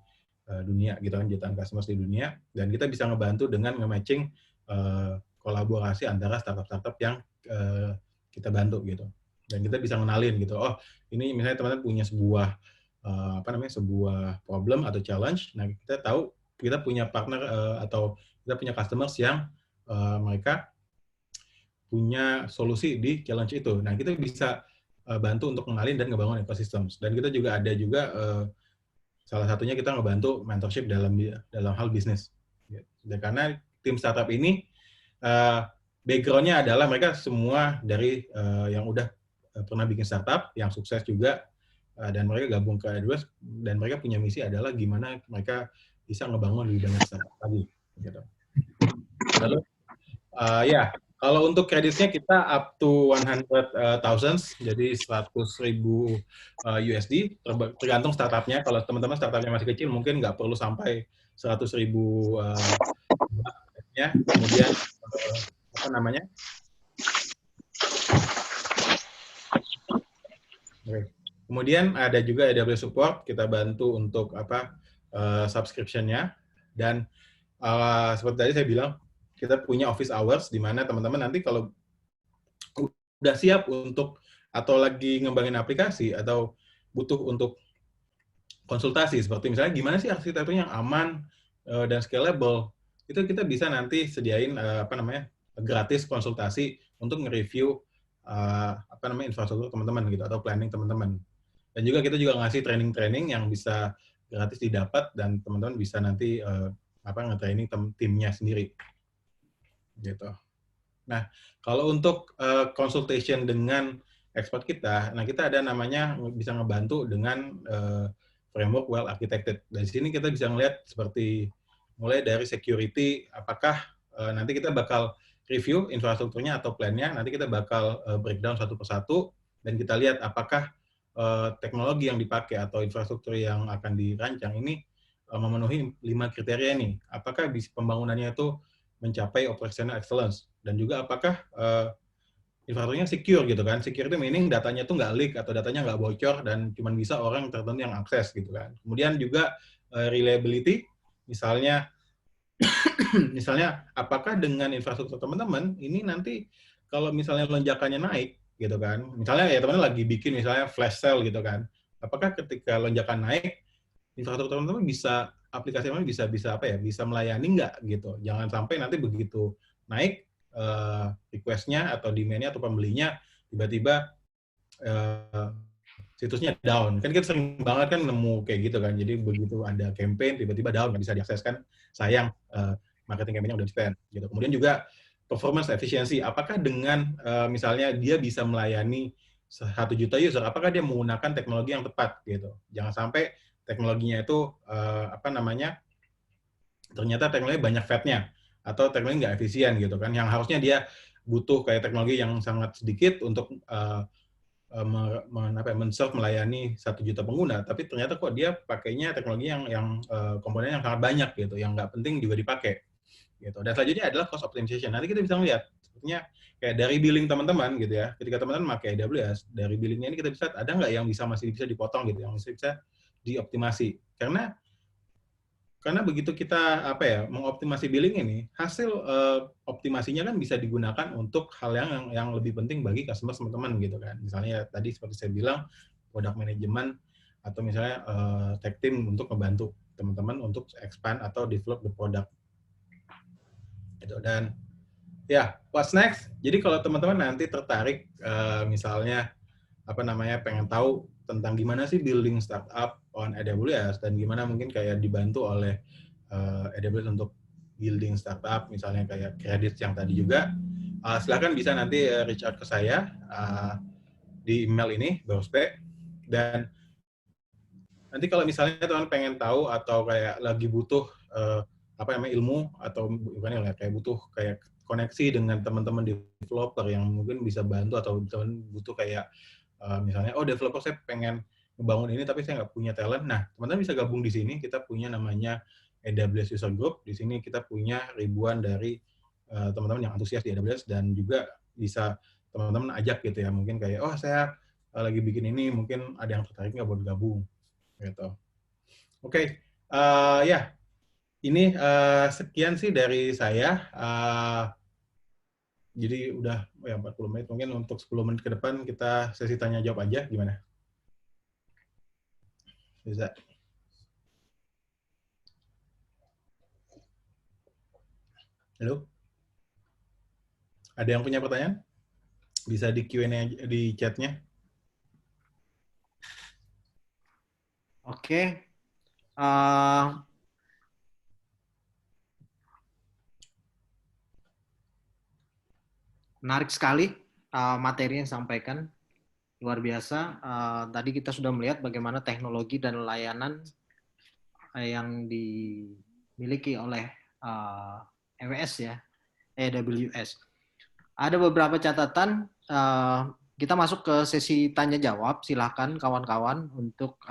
dunia gitu kan, jutaan customers di dunia, dan kita bisa ngebantu dengan nge-matching kolaborasi antara startup-startup yang kita bantu gitu. Dan kita bisa ngenalin gitu, oh ini misalnya teman-teman punya sebuah apa namanya sebuah problem atau challenge, nah kita tahu kita punya partner atau kita punya customers yang mereka punya solusi di challenge itu. Nah kita bisa bantu untuk mengalin dan ngebangun ekosistem. Dan kita juga ada juga salah satunya kita ngebantu mentorship dalam hal bisnis. Dan karena tim startup ini background-nya adalah mereka semua dari yang udah pernah bikin startup, yang sukses juga, dan mereka gabung ke AWS, dan mereka punya misi adalah gimana mereka bisa ngebangun lebih banyak startup lagi. Gitu. Lalu, ya, kalau untuk kreditnya kita up to 100,000, jadi 100,000 USD, tergantung startupnya. Kalau teman-teman startupnya masih kecil, mungkin nggak perlu sampai 100,000 ya. Kemudian apa namanya? Kemudian ada juga AWS support, kita bantu untuk apa subscription-nya, dan seperti tadi saya bilang kita punya office hours di mana teman-teman nanti kalau udah siap untuk atau lagi ngembangin aplikasi atau butuh untuk konsultasi seperti misalnya gimana sih arsitekturnya yang aman dan scalable, itu kita bisa nanti sediain apa namanya gratis konsultasi untuk nge-review apa namanya infrastruktur teman-teman gitu atau planning teman-teman. Dan juga kita juga ngasih training-training yang bisa gratis didapat dan teman-teman bisa nanti apa nge-training timnya sendiri. Gitu. Nah, kalau untuk consultation dengan expert kita, nah kita ada namanya bisa ngebantu dengan framework well architected. Dari sini kita bisa ngelihat seperti mulai dari security, apakah nanti kita bakal review infrastrukturnya atau plan-nya, nanti kita bakal breakdown satu persatu, dan kita lihat apakah teknologi yang dipakai atau infrastruktur yang akan dirancang ini memenuhi 5 kriteria ini. Apakah pembangunannya itu mencapai operational excellence, dan juga apakah infrastrukturnya secure gitu kan. Secure itu meaning datanya tuh nggak leak atau datanya nggak bocor dan cuma bisa orang tertentu yang akses gitu kan. Kemudian juga reliability, misalnya misalnya apakah dengan infrastruktur teman-teman ini nanti kalau misalnya lonjakannya naik gitu kan, misalnya ya teman-teman lagi bikin misalnya flash sale gitu kan, apakah ketika lonjakan naik infrastruktur teman-teman bisa aplikasi teman bisa apa ya bisa melayani nggak gitu, jangan sampai nanti begitu naik request-nya atau demand-nya atau pembelinya tiba-tiba situsnya down. Kan kita sering banget kan nemu kayak gitu kan. Jadi begitu ada campaign tiba-tiba down, nggak bisa diakses kan. Sayang marketing campaign-nya udah di-spend gitu. Kemudian juga performance efficiency. Apakah dengan misalnya dia bisa melayani 1 juta user, apakah dia menggunakan teknologi yang tepat gitu. Jangan sampai teknologinya itu apa namanya ternyata teknologi banyak fat-nya atau teknologi nggak efisien gitu kan. Yang harusnya dia butuh kayak teknologi yang sangat sedikit untuk men-serve melayani 1 juta pengguna, tapi ternyata kok dia pakainya teknologi yang komponen yang sangat banyak gitu, yang nggak penting juga dipakai gitu. Dan selanjutnya adalah cost optimization. Nanti kita bisa melihat sepertinya kayak dari billing teman-teman gitu ya. Ketika teman-teman pakai AWS, dari billingnya ini kita bisa ada nggak yang masih bisa dipotong gitu, yang bisa dioptimasi. Karena begitu kita mengoptimasi billing ini, hasil optimasinya kan bisa digunakan untuk hal yang lebih penting bagi customer teman-teman gitu kan. Misalnya tadi seperti saya bilang product management atau misalnya tech team untuk membantu teman-teman untuk expand atau develop the product. Gitu. Dan ya, what's next? Jadi kalau teman-teman nanti tertarik misalnya pengen tahu tentang gimana sih building startup on AWS dan gimana mungkin kayak dibantu oleh AWS untuk building startup, misalnya kayak kredit yang tadi juga, silakan bisa nanti reach out ke saya di email ini, Bospe. Dan nanti kalau misalnya teman pengen tahu atau kayak lagi butuh ilmu atau bukan ya, kayak butuh kayak koneksi dengan teman-teman developer yang mungkin bisa bantu atau teman butuh kayak misalnya, developer saya pengen ngebangun ini tapi saya nggak punya talent. Nah, teman-teman bisa gabung di sini. Kita punya namanya AWS User Group. Di sini kita punya ribuan dari teman-teman yang antusias di AWS dan juga bisa teman-teman ajak gitu ya. Mungkin kayak, saya lagi bikin ini, mungkin ada yang tertarik nggak buat gabung. Gitu. Oke. Ya. Ini sekian sih dari saya. Jadi udah 40 menit, mungkin untuk 10 menit ke depan kita sesi tanya jawab aja, gimana? Bisa. Halo? Ada yang punya pertanyaan? Bisa di Q&A di chatnya. Oke. Menarik sekali materi yang disampaikan. Luar biasa. Tadi kita sudah melihat bagaimana teknologi dan layanan yang dimiliki oleh AWS ya, AWS. Ada beberapa catatan. Kita masuk ke sesi tanya jawab. Silahkan kawan-kawan untuk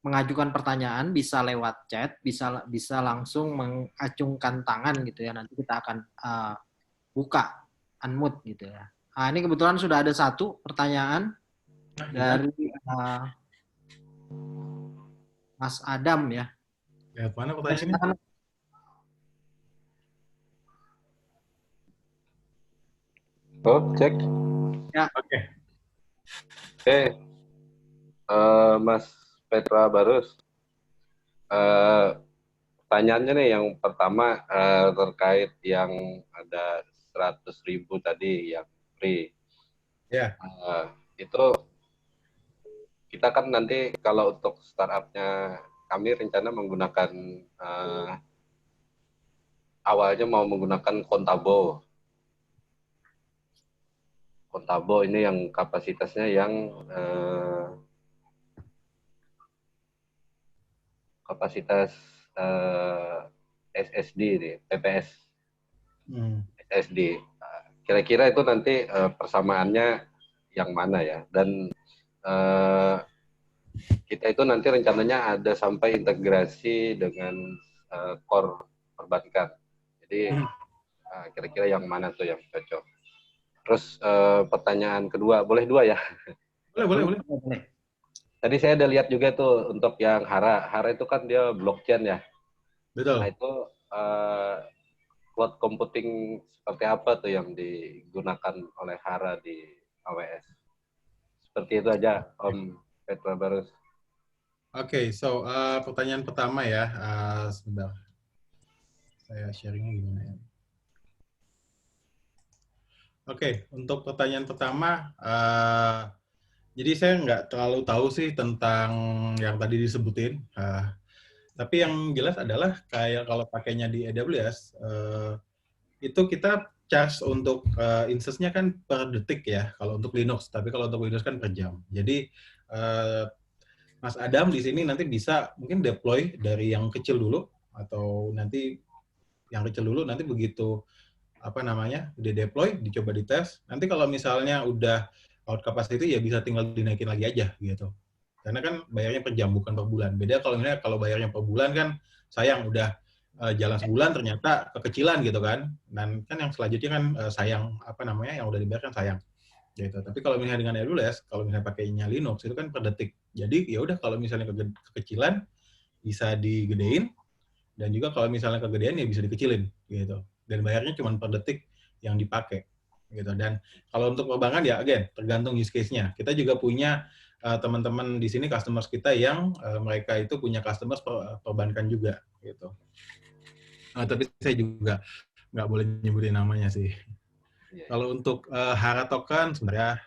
mengajukan pertanyaan, bisa lewat chat, bisa langsung mengacungkan tangan gitu ya. Nanti kita akan buka unmute gitu ya. Ini kebetulan sudah ada satu pertanyaan dari Mas Adam ya. Lihat mana pertanyaannya? Cek. Ya. Oke. Mas Petra Barus. Pertanyaannya nih yang pertama terkait yang ada 100.000 tadi yang free. Ya. Itu kita kan nanti kalau untuk startupnya kami rencana menggunakan awalnya mau menggunakan Contabo. Contabo ini yang kapasitasnya yang kapasitas SSD nih, PPS. SSD. Kira-kira itu nanti persamaannya yang mana ya? Dan kita itu nanti rencananya ada sampai integrasi dengan core perbankan. Jadi kira-kira yang mana tuh yang cocok? Terus pertanyaan kedua, boleh dua ya? Boleh. Tadi saya ada lihat juga tuh untuk yang Hara. Hara itu kan dia blockchain ya. Betul. Nah itu cloud computing seperti apa tuh yang digunakan oleh Hara di AWS? Seperti itu aja, Om Petra Barus. Oke, so pertanyaan pertama ya, sebentar. Saya sharingnya gimana ya? Oke, untuk pertanyaan pertama, jadi saya nggak terlalu tahu sih tentang yang tadi disebutin. Tapi yang jelas adalah kayak kalau pakainya di AWS, itu kita charge untuk instance-nya kan per detik ya, kalau untuk Linux. Tapi kalau untuk Windows kan per jam. Jadi Mas Adam di sini nanti bisa mungkin deploy dari yang kecil dulu, atau nanti yang kecil dulu, nanti begitu apa namanya, udah deploy, dicoba dites. Nanti kalau misalnya udah out capacity ya bisa tinggal dinaikin lagi aja gitu. Karena kan bayarnya per jam bukan per bulan. Beda kalau misalnya kalau bayarnya per bulan kan sayang udah jalan sebulan ternyata kekecilan gitu kan. Dan kan yang selanjutnya kan sayang apa namanya yang udah dibayar kan sayang gitu. Tapi kalau misalnya dengan AWS, kalau misalnya pakainya Linux itu kan per detik. Jadi ya udah kalau misalnya kekecilan bisa digedein dan juga kalau misalnya kegedean ya bisa dikecilin gitu. Dan bayarnya cuma per detik yang dipakai gitu. Dan kalau untuk perbankan ya again tergantung use case-nya. Kita juga punya teman-teman di sini customers kita yang mereka itu punya customers perbankan juga gitu. Tapi saya juga nggak boleh nyebutin namanya sih. Kalau untuk Hara token sebenarnya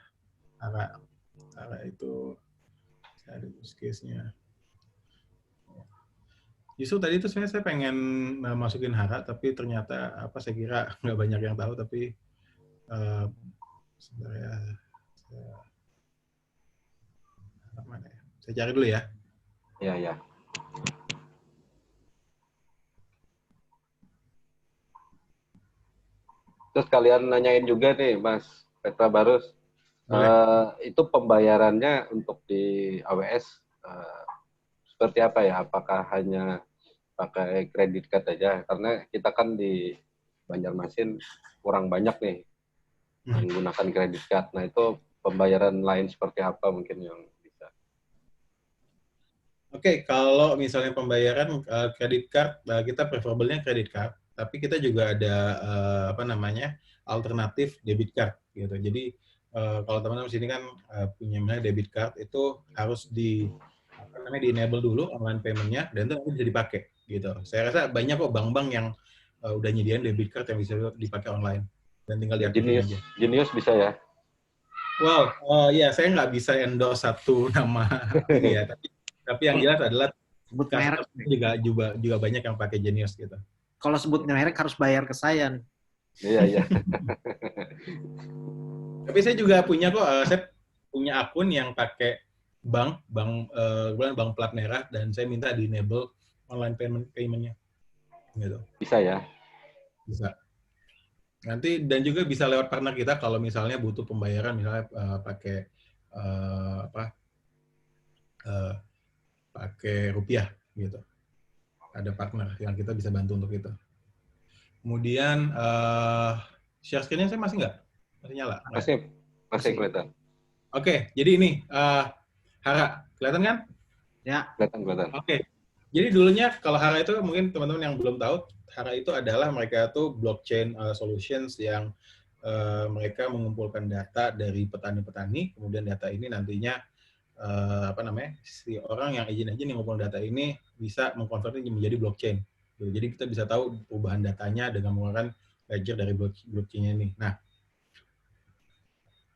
Hara itu ada use case-nya. Justru tadi itu sebenarnya saya pengen masukin Hara, tapi ternyata apa saya kira nggak banyak yang tahu, tapi sebenarnya mana ya? Saya cari dulu ya. Iya, ya. Terus kalian nanyain juga nih, Mas Petra Barus, itu pembayarannya untuk di AWS seperti apa ya? Apakah hanya pakai kredit card aja? Karena kita kan di Banjarmasin kurang banyak nih menggunakan kredit card. Nah itu pembayaran lain seperti apa mungkin yang bisa? Oke, kalau misalnya pembayaran kredit card, kita preferably-nya kredit card. Tapi kita juga ada apa namanya alternatif debit card gitu. Jadi kalau teman-teman sini kan punya misalnya debit card itu harus di apa namanya di enable dulu online payment-nya dan itu nanti bisa dipakai gitu. Saya rasa banyak kok bank-bank yang udah nyediain debit card yang bisa dipakai online dan tinggal diaktifin aja. Genius bisa ya? Wow, ya saya nggak bisa endorse satu nama ini ya, tapi yang jelas adalah Sebut merek. juga banyak yang pakai Genius gitu. Kalau sebut merek harus bayar ke saya. Iya, iya. Tapi saya juga punya kok, saya punya akun yang pakai bank plat merah dan saya minta di enable online payment-nya. Gitu. Bisa ya? Bisa. Nanti dan juga bisa lewat partner kita kalau misalnya butuh pembayaran misalnya pakai pakai rupiah gitu. Ada partner yang kita bisa bantu untuk itu. Kemudian share screen-nya saya masih nggak? Masih nyala? Masih kelihatan. Oke, jadi ini Hara, kelihatan kan? Ya. Kelihatan. Oke. Jadi dulunya kalau Hara itu mungkin teman-teman yang belum tahu, Hara itu adalah mereka itu blockchain solutions yang mereka mengumpulkan data dari petani-petani, kemudian data ini nantinya si orang yang izin yang ngumpulin data ini bisa mengkonvertnya menjadi blockchain. Jadi kita bisa tahu perubahan datanya dengan menggunakan ledger dari blockchain ini. Nah,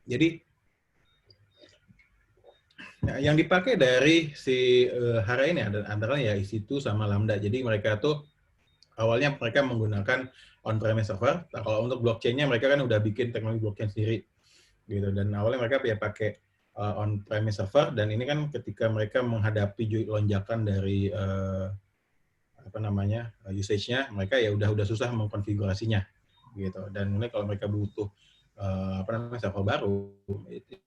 jadi yang dipakai dari si Hara ini antara ya EC2 sama Lambda. Jadi mereka tuh awalnya mereka menggunakan on-premise server. Nah, kalau untuk blockchain-nya mereka kan udah bikin teknologi blockchain sendiri, gitu. Dan awalnya mereka ya pakai on-premise server. Dan ini kan ketika mereka menghadapi lonjakan dari usage-nya, mereka ya udah susah mengkonfigurasinya, gitu. Dan ini kalau mereka butuh server baru,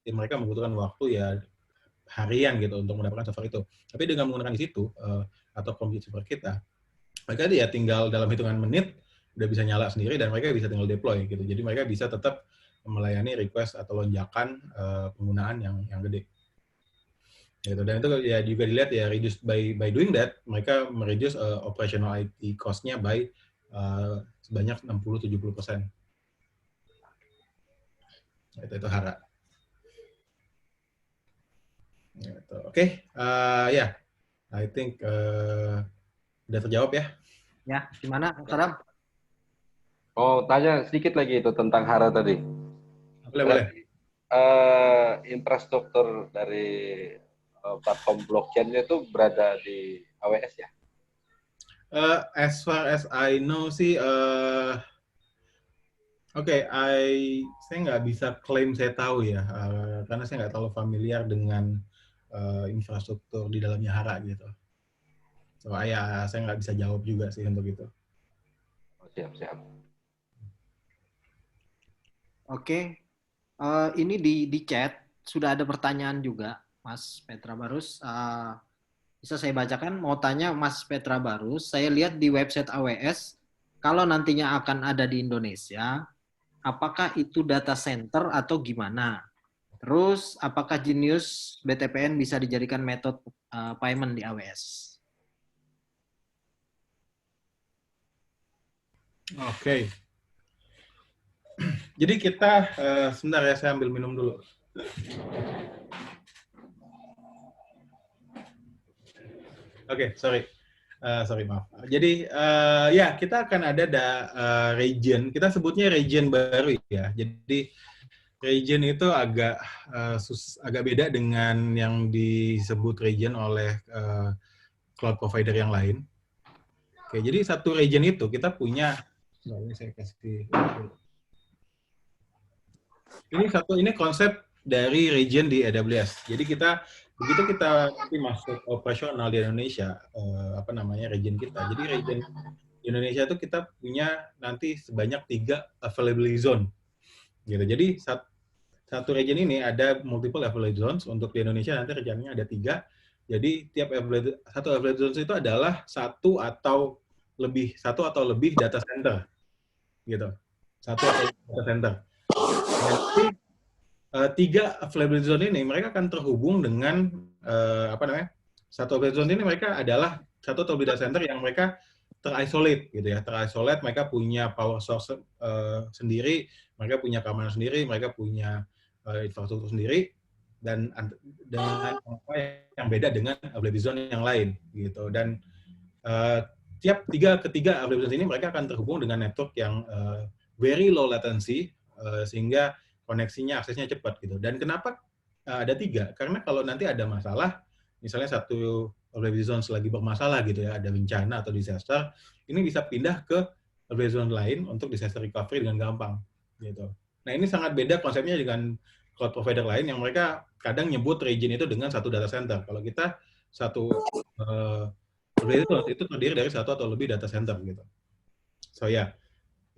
mereka membutuhkan waktu ya harian gitu untuk mendapatkan server itu. Tapi dengan menggunakan di situ atau komputer server kita, mereka ya tinggal dalam hitungan menit udah bisa nyala sendiri dan mereka bisa tinggal deploy gitu. Jadi mereka bisa tetap melayani request atau lonjakan penggunaan yang gede. Gitu. Dan itu ya juga dilihat ya reduce by doing that mereka mereduce operational IT cost-nya by sebanyak 60-70%. Itu Hara. Gitu. Oke, ya, I think udah terjawab ya. Ya, gimana, Saram? Oh, tanya sedikit lagi itu tentang Hara tadi. Boleh. Infrastruktur dari platform blockchain-nya itu berada di AWS ya? As far as I know sih, saya nggak bisa klaim saya tahu ya, karena saya nggak terlalu familiar dengan infrastruktur di dalamnya Hara gitu. So, saya nggak bisa jawab juga sih untuk itu. Siap. Oke. Ini di chat sudah ada pertanyaan juga, Mas Petra Barus. Bisa saya bacakan? Mau tanya Mas Petra Barus, saya lihat di website AWS, kalau nantinya akan ada di Indonesia, apakah itu data center atau gimana? Terus, apakah Genius BTPN bisa dijadikan metode payment di AWS? Oke. Jadi kita, sebentar ya, saya ambil minum dulu. Oke, sorry. Sorry, maaf. Jadi, ya, kita akan ada region, kita sebutnya region baru ya. Jadi, region itu agak beda dengan yang disebut region oleh cloud provider yang lain. Oke, jadi satu region itu kita punya, ini saya kasih. Ini konsep dari region di AWS. Jadi begitu kita nanti masuk operasional di Indonesia, region kita. Jadi region di Indonesia itu kita punya nanti sebanyak 3 availability zone. Gitu. Jadi satu region ini ada multiple availability zones. Untuk di Indonesia nanti rencananya ada 3. Jadi satu availability zones itu adalah satu atau lebih data center. Gitu. Satu atau lebih data center. Jadi 3 availability zone ini mereka akan terhubung dengan satu availability zone ini mereka adalah satu atau lebih data center yang mereka terisolate gitu ya. Terisolate, mereka punya power source sendiri, mereka punya keamanan sendiri, mereka punya infrastruktur sendiri, dan dengan apa yang beda dengan availability zone yang lain gitu. Dan ketiga availability zone ini mereka akan terhubung dengan network yang very low latency, sehingga koneksinya, aksesnya cepat gitu. Dan kenapa ada 3? Karena kalau nanti ada masalah, misalnya satu availability zone lagi bermasalah gitu ya, ada bencana atau disaster, ini bisa pindah ke availability zone lain untuk disaster recovery dengan gampang gitu. Nah, ini sangat beda konsepnya dengan cloud provider lain yang mereka kadang nyebut region itu dengan satu data center. Kalau kita satu availability itu terdiri dari satu atau lebih data center gitu. So ya,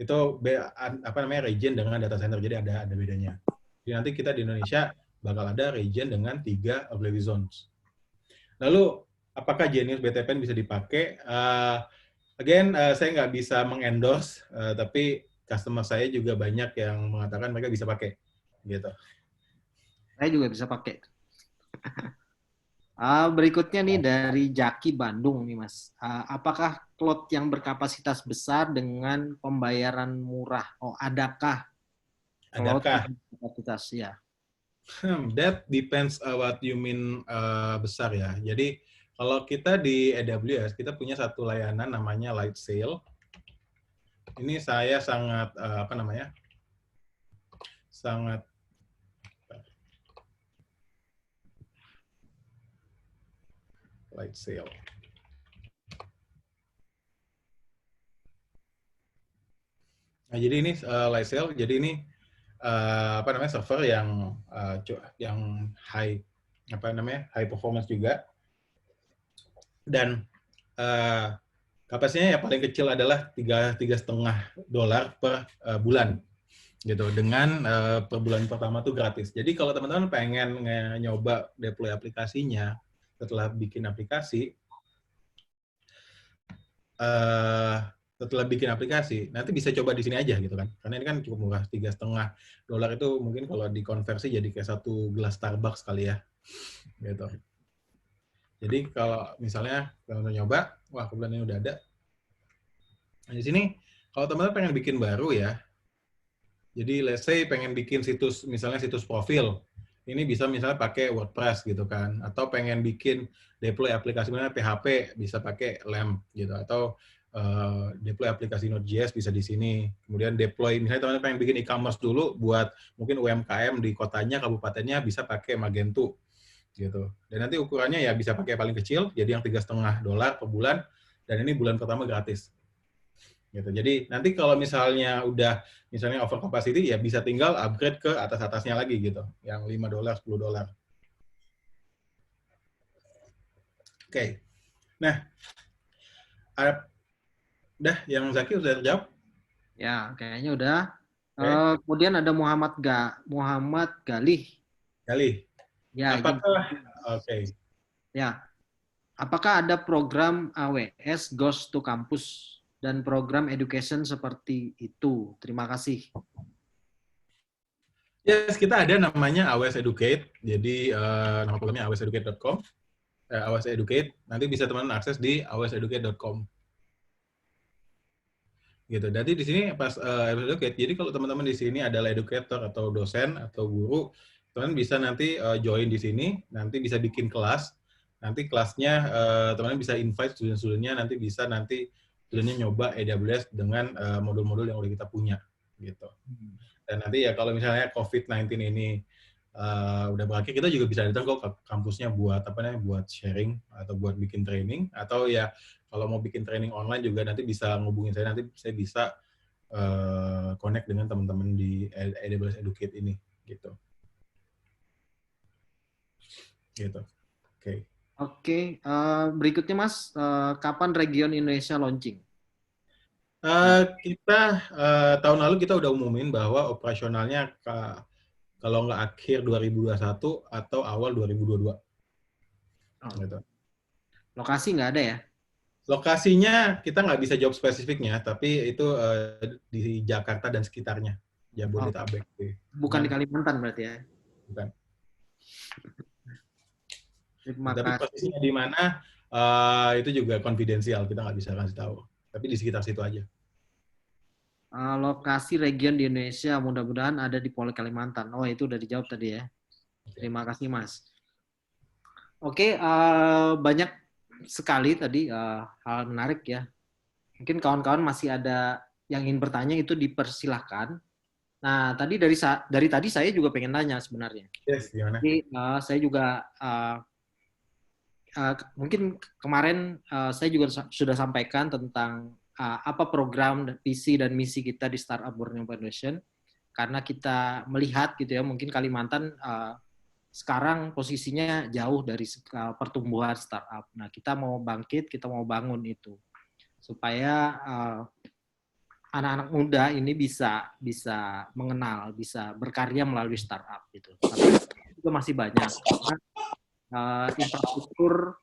itu region dengan data center, jadi ada bedanya. Jadi nanti kita di Indonesia bakal ada region dengan 3 availability zones. Lalu apakah Genius BTPN bisa dipakai? Saya nggak bisa mengendorse, tapi customer saya juga banyak yang mengatakan mereka bisa pakai gitu. Saya juga bisa pakai. Berikutnya nih dari Jaki Bandung nih Mas. Apakah cloud yang berkapasitas besar dengan pembayaran murah? Adakah cloud yang berkapasitas ya? That depends what you mean besar ya. Jadi kalau kita di AWS kita punya satu layanan namanya Lightsail. Ini saya sangat Lightsail. Nah, jadi ini Lightsail. Jadi ini server yang high performance juga, dan kapasitasnya yang paling kecil adalah $3,5 per bulan gitu, dengan per bulan pertama tuh gratis. Jadi kalau teman-teman pengen nyoba deploy aplikasinya setelah bikin aplikasi, nanti bisa coba di sini aja gitu kan, karena ini kan cukup murah. $3,5 itu mungkin kalau dikonversi jadi kayak 1 gelas Starbucks kali ya gitu. Jadi kalau misalnya teman-teman nyoba, wah kebetulan ini udah ada. Nah, di sini kalau teman-teman pengen bikin baru ya, jadi let's say pengen bikin misalnya situs profil, ini bisa misalnya pakai WordPress gitu kan, atau pengen bikin deploy aplikasi misalnya PHP bisa pakai LAMP gitu, atau deploy aplikasi Node.js bisa di sini. Kemudian deploy misalnya teman-teman pengen bikin e-commerce dulu buat mungkin UMKM di kotanya, kabupatennya, bisa pakai Magento gitu. Dan nanti ukurannya ya bisa pakai paling kecil, jadi yang $3,5 per bulan, dan ini bulan pertama gratis. Gitu. Jadi nanti kalau misalnya udah over capacity, ya bisa tinggal upgrade ke atas-atasnya lagi gitu, yang $5, $10. Oke. Nah, udah yang Zaki udah terjawab? Ya, kayaknya udah. Kemudian ada Muhammad Galih. Kali. Ya, ini Apakah oke. ya. Apakah ada program AWS Goes to Campus dan program education seperti itu? Terima kasih. Yes, kita ada namanya AWS Educate. Jadi nama programnya awseducate.com. AWS Educate. Nanti bisa teman-teman akses di awseducate.com. Gitu. Jadi di sini pas AWS Educate. Jadi kalau teman-teman di sini adalah educator atau dosen atau guru, teman bisa nanti join di sini, nanti bisa bikin kelas. Nanti kelasnya teman-teman bisa invite student-studentnya, nanti bisa studentnya nyoba AWS dengan modul-modul yang udah kita punya gitu. Dan nanti ya kalau misalnya COVID-19 ini udah berakhir, kita juga bisa datang ke kampusnya buat buat sharing atau buat bikin training, atau ya kalau mau bikin training online juga nanti bisa ngubungin saya, nanti saya bisa connect dengan teman-teman di AWS Educate ini gitu. Oke. Berikutnya Mas, kapan region Indonesia launching? Kita tahun lalu kita udah umumin bahwa operasionalnya kalau nggak akhir 2021 atau awal 2022. Gitu. Lokasi nggak ada ya? Lokasinya kita nggak bisa jawab spesifiknya, tapi itu di Jakarta dan sekitarnya, Jabodetabek. Bukan di Kalimantan berarti ya? Bukan. Tapi posisinya di mana itu juga konfidensial, kita nggak bisa kasih tahu. Tapi di sekitar situ aja. Lokasi region di Indonesia mudah-mudahan ada di Pulau Kalimantan. Oh, itu udah dijawab tadi ya. Terima kasih Mas. Oke, banyak sekali tadi hal menarik ya. Mungkin kawan-kawan masih ada yang ingin bertanya, itu dipersilahkan. Nah, tadi dari tadi saya juga pengen nanya sebenarnya. Yes, gimana? Jadi saya juga mungkin kemarin saya juga sudah sampaikan tentang apa program, visi dan misi kita di Startup Borneo Foundation, karena kita melihat gitu ya, mungkin Kalimantan sekarang posisinya jauh dari pertumbuhan startup. Nah, kita mau bangkit, kita mau bangun itu supaya anak-anak muda ini bisa mengenal, bisa berkarya melalui startup gitu. Tapi juga masih banyak infrastruktur,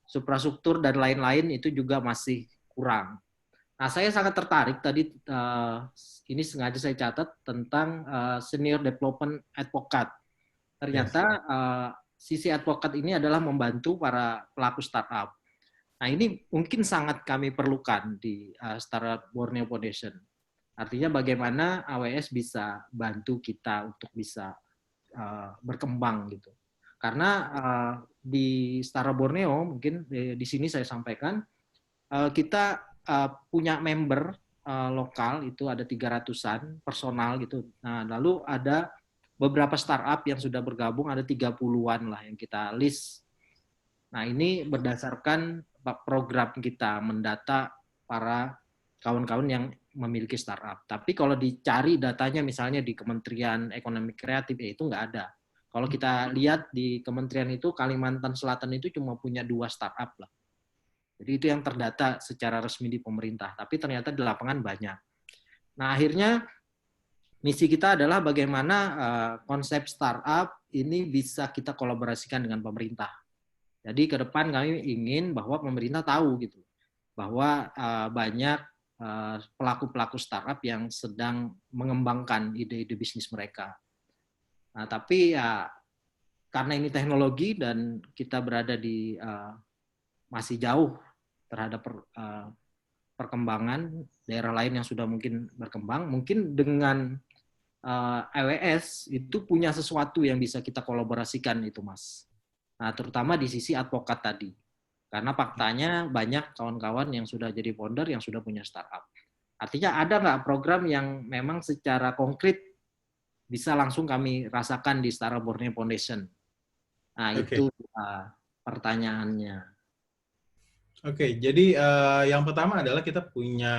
suprastruktur dan lain-lain itu juga masih kurang. Nah, saya sangat tertarik tadi, ini sengaja saya catat tentang Senior Development Advocate. Ternyata sisi advokat ini adalah membantu para pelaku startup. Nah, ini mungkin sangat kami perlukan di Startup Borneo Foundation. Artinya bagaimana AWS bisa bantu kita untuk bisa berkembang gitu. Karena di Startup Borneo, mungkin di sini saya sampaikan, kita punya member lokal itu ada 300-an personal gitu. Nah, lalu ada beberapa startup yang sudah bergabung, ada 30-an lah yang kita list. Nah, ini berdasarkan program kita mendata para kawan-kawan yang memiliki startup. Tapi kalau dicari datanya misalnya di Kementerian Ekonomi Kreatif, ya itu nggak ada. Kalau kita lihat di kementerian itu, Kalimantan Selatan itu cuma punya 2 startup lah. Jadi itu yang terdata secara resmi di pemerintah, tapi ternyata di lapangan banyak. Nah, akhirnya misi kita adalah bagaimana konsep startup ini bisa kita kolaborasikan dengan pemerintah. Jadi ke depan kami ingin bahwa pemerintah tahu gitu, bahwa banyak pelaku-pelaku startup yang sedang mengembangkan ide-ide bisnis mereka. Nah, tapi ya karena ini teknologi dan kita berada di masih jauh terhadap perkembangan daerah lain yang sudah mungkin berkembang, mungkin dengan AWS itu punya sesuatu yang bisa kita kolaborasikan itu, Mas. Nah, terutama di sisi advokat tadi. Karena faktanya banyak kawan-kawan yang sudah jadi founder, yang sudah punya startup. Artinya ada nggak program yang memang secara konkret bisa langsung kami rasakan di Startup Borneo Foundation? Nah, itu pertanyaannya. Oke, jadi yang pertama adalah kita punya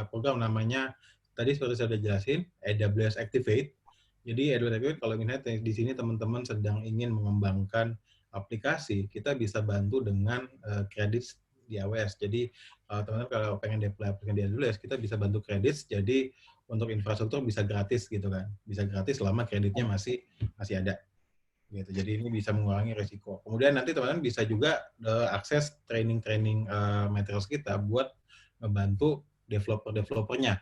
program namanya, tadi seperti saya sudah jelasin, AWS Activate. Jadi AWS Activate, kalau misalnya di sini teman-teman sedang ingin mengembangkan aplikasi, kita bisa bantu dengan kredit di AWS. Jadi teman-teman kalau pengen deploy aplikasi di AWS, kita bisa bantu kredit. Jadi untuk infrastruktur bisa gratis gitu kan, bisa gratis selama kreditnya masih ada. Gitu. Jadi ini bisa mengurangi resiko. Kemudian nanti teman-teman bisa juga akses training materials kita buat membantu developer-developernya.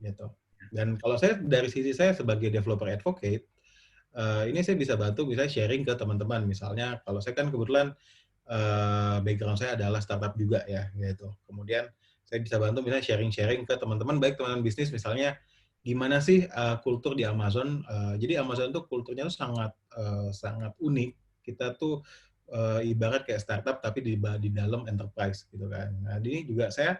Gitu. Dan kalau saya dari sisi saya sebagai developer advocate, ini saya bisa bantu misalnya sharing ke teman-teman. Misalnya kalau saya kan kebetulan background saya adalah startup juga ya, gitu. Kemudian saya bisa bantu misalnya sharing-sharing ke teman-teman, baik teman-teman bisnis misalnya gimana sih kultur di Amazon. Jadi Amazon tuh kulturnya tuh sangat unik. Kita tuh ibarat kayak startup tapi di dalam enterprise gitu kan. Nah, ini juga saya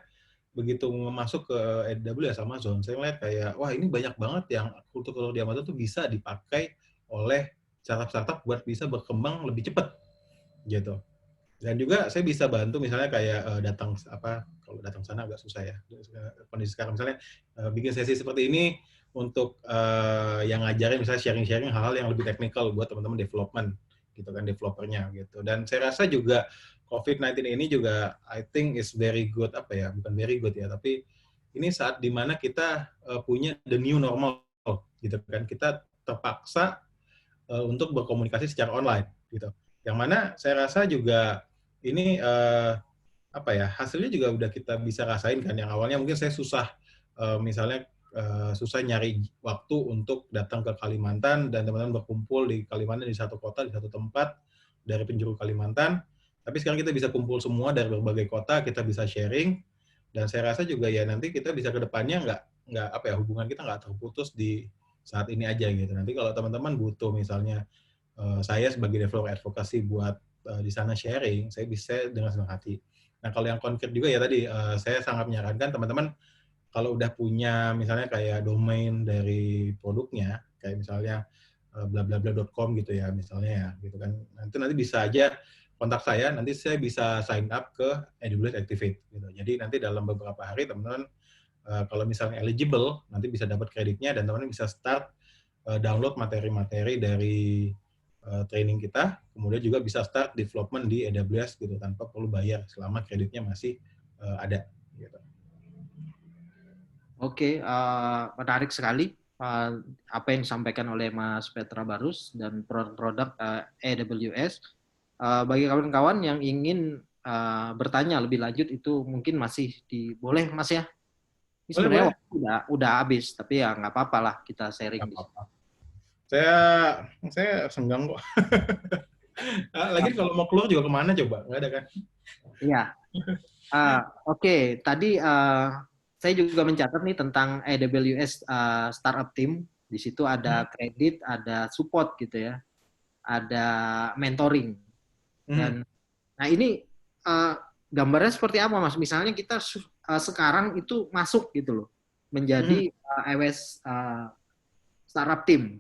begitu masuk ke AWS Amazon, saya melihat kayak wah ini banyak banget yang kultur di Amazon tuh bisa dipakai oleh startup-startup buat bisa berkembang lebih cepat gitu. Dan juga saya bisa bantu misalnya kayak kalau datang sana agak susah ya kondisi sekarang, misalnya bikin sesi seperti ini untuk yang ngajarin misalnya sharing-sharing hal-hal yang lebih teknikal buat teman-teman development gitu kan, developernya gitu. Dan saya rasa juga COVID-19 ini juga I think is very good, bukan very good ya, tapi ini saat dimana kita punya the new normal gitu kan, kita terpaksa untuk berkomunikasi secara online gitu. Yang mana saya rasa juga ini hasilnya juga udah kita bisa rasain kan. Yang awalnya mungkin saya susah misalnya susah nyari waktu untuk datang ke Kalimantan dan teman-teman berkumpul di Kalimantan di satu kota, di satu tempat dari penjuru Kalimantan. Tapi sekarang kita bisa kumpul semua dari berbagai kota, kita bisa sharing, dan saya rasa juga ya nanti kita bisa ke depannya hubungan kita nggak terputus di saat ini aja gitu. Nanti kalau teman-teman butuh misalnya saya sebagai developer advokasi buat di sana sharing, saya bisa dengan senang hati. Nah kalau yang konkret juga ya tadi saya sangat menyarankan teman-teman kalau udah punya misalnya kayak domain dari produknya, kayak misalnya blablabla.com gitu ya misalnya ya gitu kan, nanti bisa aja kontak saya, nanti saya bisa sign up ke AWS Activate gitu. Jadi nanti dalam beberapa hari teman-teman kalau misalnya eligible nanti bisa dapat kreditnya dan teman-teman bisa start download materi-materi dari training kita, kemudian juga bisa start development di AWS gitu tanpa perlu bayar selama kreditnya masih ada gitu. Oke, menarik sekali apa yang disampaikan oleh Mas Petra Barus dan produk-produk AWS. Bagi kawan-kawan yang ingin bertanya lebih lanjut itu mungkin masih boleh Mas ya? Ini sebenarnya waktu udah habis, tapi ya nggak apa-apa lah kita sharing. Saya senggang kok. Lagi kalau mau keluar juga kemana coba? Nggak ada kan? Iya. Oke. Tadi saya juga mencatat nih tentang AWS Startup Team. Di situ ada kredit, ada support gitu ya, ada mentoring. Dan nah ini gambarnya seperti apa Mas? Misalnya kita sekarang itu masuk gitu loh, menjadi AWS Startup Team.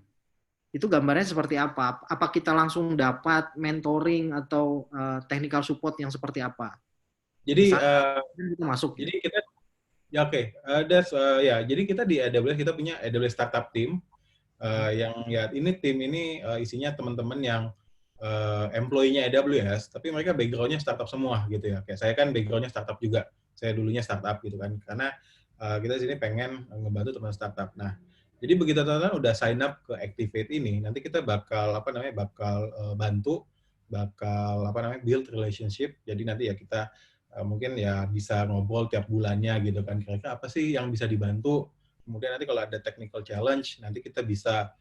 Itu gambarnya seperti apa? Apa kita langsung dapat mentoring atau technical support yang seperti apa? Jadi kita masuk. Jadi kita jadi kita di AWS kita punya AWS Startup Team yang ya tim ini isinya teman-teman yang employee-nya AWS, tapi mereka background-nya startup semua gitu ya. Kayak saya kan background-nya startup juga. Saya dulunya startup gitu kan. Karena kita di sini pengen ngebantu teman startup. Nah, jadi begitu teman-teman udah sign up ke Activate ini, nanti kita bakal bantu, build relationship. Jadi nanti ya kita mungkin ya bisa ngobrol tiap bulannya gitu kan. Kira-kira apa sih yang bisa dibantu? Kemudian nanti kalau ada technical challenge, nanti kita bisa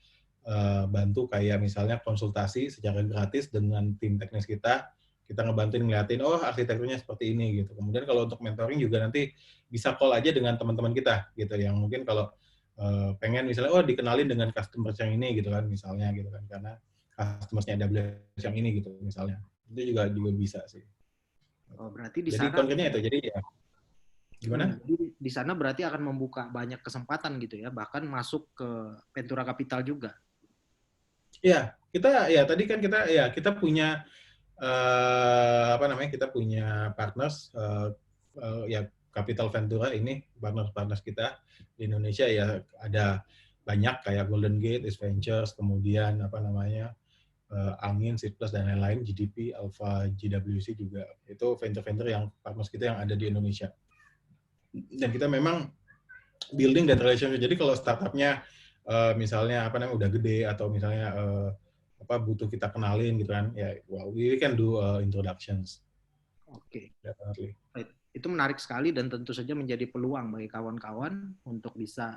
bantu kayak misalnya konsultasi secara gratis dengan tim teknis kita ngebantuin ngeliatin arsitekturnya seperti ini gitu. Kemudian kalau untuk mentoring juga nanti bisa call aja dengan teman-teman kita gitu yang mungkin kalau pengen misalnya dikenalin dengan customers yang ini gitu kan misalnya gitu kan, karena customersnya AWS yang ini gitu misalnya, itu juga bisa sih. Berarti di jadi sana konkretnya itu jadi ya gimana? Di sana berarti akan membuka banyak kesempatan gitu ya, bahkan masuk ke Ventura Capital juga. Iya, tadi kan kita punya kita punya partners ya Capital Ventura ini partners kita di Indonesia ya ada banyak kayak Golden Gate, East Ventures, kemudian Angin, Seed Plus, dan lain-lain, GDP, Alpha, GWC juga. Itu vendor-vendor yang partners kita yang ada di Indonesia. Dan kita memang building that relationship. Jadi kalau startupnya misalnya udah gede atau misalnya butuh kita kenalin gitu kan, ya we can do introductions. Oke. Definitely. Itu menarik sekali dan tentu saja menjadi peluang bagi kawan-kawan untuk bisa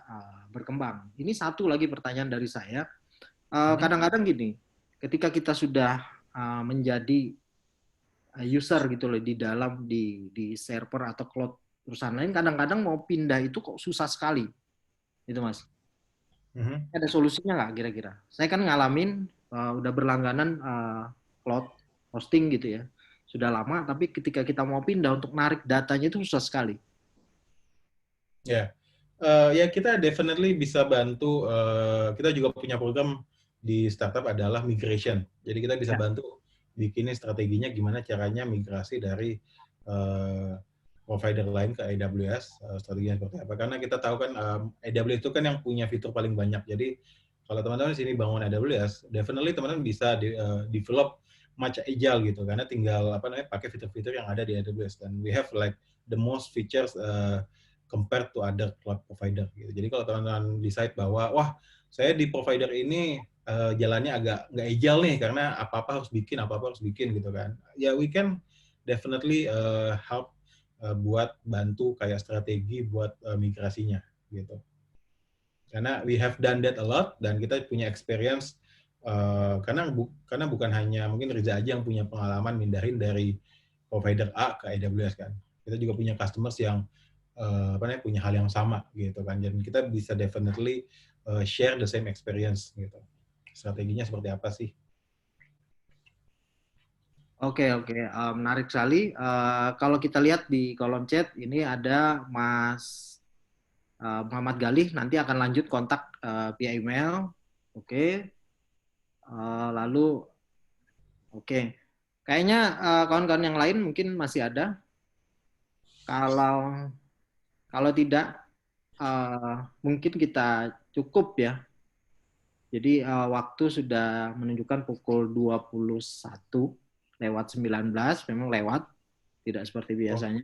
berkembang. Ini satu lagi pertanyaan dari saya. Kadang-kadang gini, ketika kita sudah menjadi user gitu loh di server atau cloud perusahaan lain, kadang-kadang mau pindah itu kok susah sekali, gitu Mas. Ada solusinya nggak kira-kira? Saya kan ngalamin udah berlangganan cloud hosting gitu ya, sudah lama, tapi ketika kita mau pindah untuk narik datanya itu susah sekali. Ya, ya kita definitely bisa bantu. Kita juga punya program di startup adalah migration. Jadi kita bisa bantu bikinin strateginya gimana caranya migrasi dari provider lain ke AWS, strateginya seperti apa. Karena kita tahu kan AWS itu kan yang punya fitur paling banyak. Jadi kalau teman-teman di sini bangun AWS, definitely teman-teman bisa develop much agile gitu. Karena tinggal pakai fitur-fitur yang ada di AWS. Dan we have like the most features compared to other cloud provider gitu. Jadi kalau teman-teman decide bahwa wah saya di provider ini jalannya agak nggak agile nih karena apa-apa harus bikin gitu kan. Ya we can definitely help buat bantu kayak strategi buat migrasinya gitu. Karena we have done that a lot dan kita punya experience karena bukan hanya mungkin Riza aja yang punya pengalaman mindahin dari provider A ke AWS kan. Kita juga punya customers yang punya hal yang sama gitu kan, dan kita bisa definitely share the same experience gitu. Strateginya seperti apa sih? Oke, menarik sekali. Kalau kita lihat di kolom chat ini ada Mas Muhammad Galih, nanti akan lanjut kontak via email. Oke. Lalu kayaknya kawan-kawan yang lain mungkin masih ada. Kalau tidak, mungkin kita cukup ya. Jadi waktu sudah menunjukkan pukul 21:19, memang lewat, tidak seperti biasanya.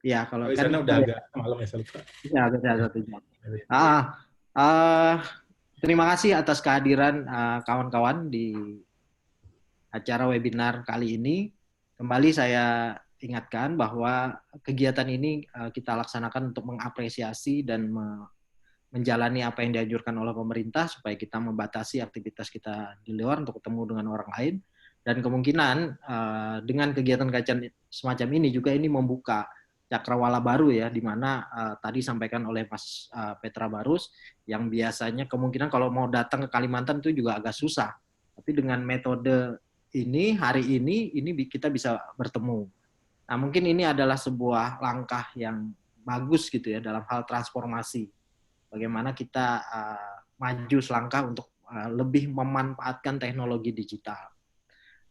Ya, kalau di kan sana udah agak malam ya, saya lupa. Ya, ada 1 jam. Terima kasih atas kehadiran kawan-kawan di acara webinar kali ini. Kembali saya ingatkan bahwa kegiatan ini kita laksanakan untuk mengapresiasi dan menjalani apa yang dianjurkan oleh pemerintah supaya kita membatasi aktivitas kita di luar untuk ketemu dengan orang lain. Dan kemungkinan dengan kegiatan-kegiatan semacam ini juga ini membuka cakrawala baru ya, di mana tadi sampaikan oleh Mas Petra Barus, yang biasanya kemungkinan kalau mau datang ke Kalimantan itu juga agak susah. Tapi dengan metode ini, hari ini kita bisa bertemu. Nah, mungkin ini adalah sebuah langkah yang bagus gitu ya dalam hal transformasi. Bagaimana kita maju selangkah untuk lebih memanfaatkan teknologi digital.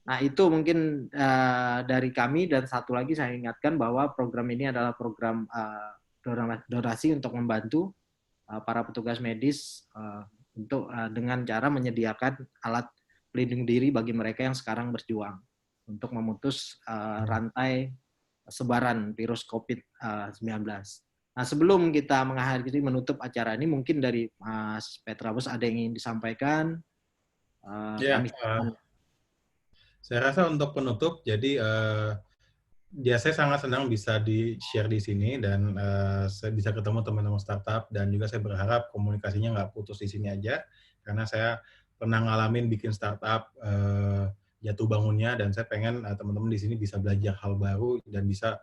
Nah, itu mungkin dari kami, dan satu lagi saya ingatkan bahwa program ini adalah program donasi untuk membantu para petugas medis untuk dengan cara menyediakan alat pelindung diri bagi mereka yang sekarang berjuang untuk memutus rantai sebaran virus COVID-19. Nah, sebelum kita mengakhiri menutup acara ini, mungkin dari Mas Petra Bos ada yang ingin disampaikan? Saya rasa untuk penutup, jadi saya sangat senang bisa di-share di sini dan saya bisa ketemu teman-teman startup, dan juga saya berharap komunikasinya nggak putus di sini aja, karena saya pernah ngalamin bikin startup jatuh bangunnya, dan saya pengen teman-teman di sini bisa belajar hal baru dan bisa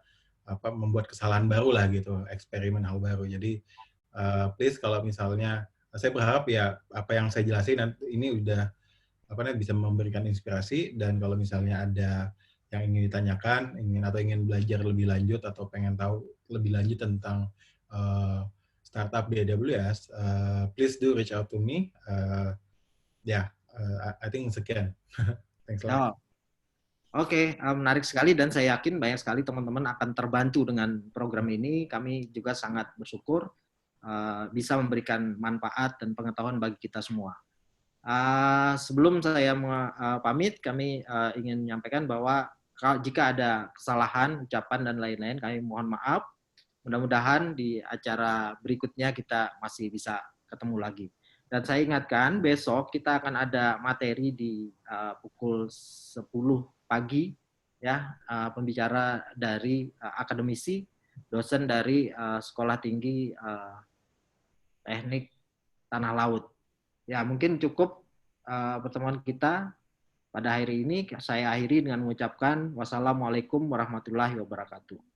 membuat kesalahan baru lah gitu, eksperimen hal baru. Jadi please kalau misalnya, saya berharap ya apa yang saya jelasin ini udah bisa memberikan inspirasi, dan kalau misalnya ada yang ingin ditanyakan, ingin belajar lebih lanjut atau pengen tahu lebih lanjut tentang startup di AWS, please do reach out to me. I think sekian. Thanks a lot. Oke, menarik sekali, dan saya yakin banyak sekali teman-teman akan terbantu dengan program ini. Kami juga sangat bersyukur bisa memberikan manfaat dan pengetahuan bagi kita semua. Sebelum saya pamit, kami ingin menyampaikan bahwa jika ada kesalahan, ucapan, dan lain-lain, kami mohon maaf. Mudah-mudahan di acara berikutnya kita masih bisa ketemu lagi. Dan saya ingatkan, besok kita akan ada materi di pukul 10 pagi, ya, pembicara dari akademisi, dosen dari Sekolah Tinggi Teknik Tanah Laut. Ya, mungkin cukup pertemuan kita pada hari ini. Saya akhiri dengan mengucapkan wassalamualaikum warahmatullahi wabarakatuh.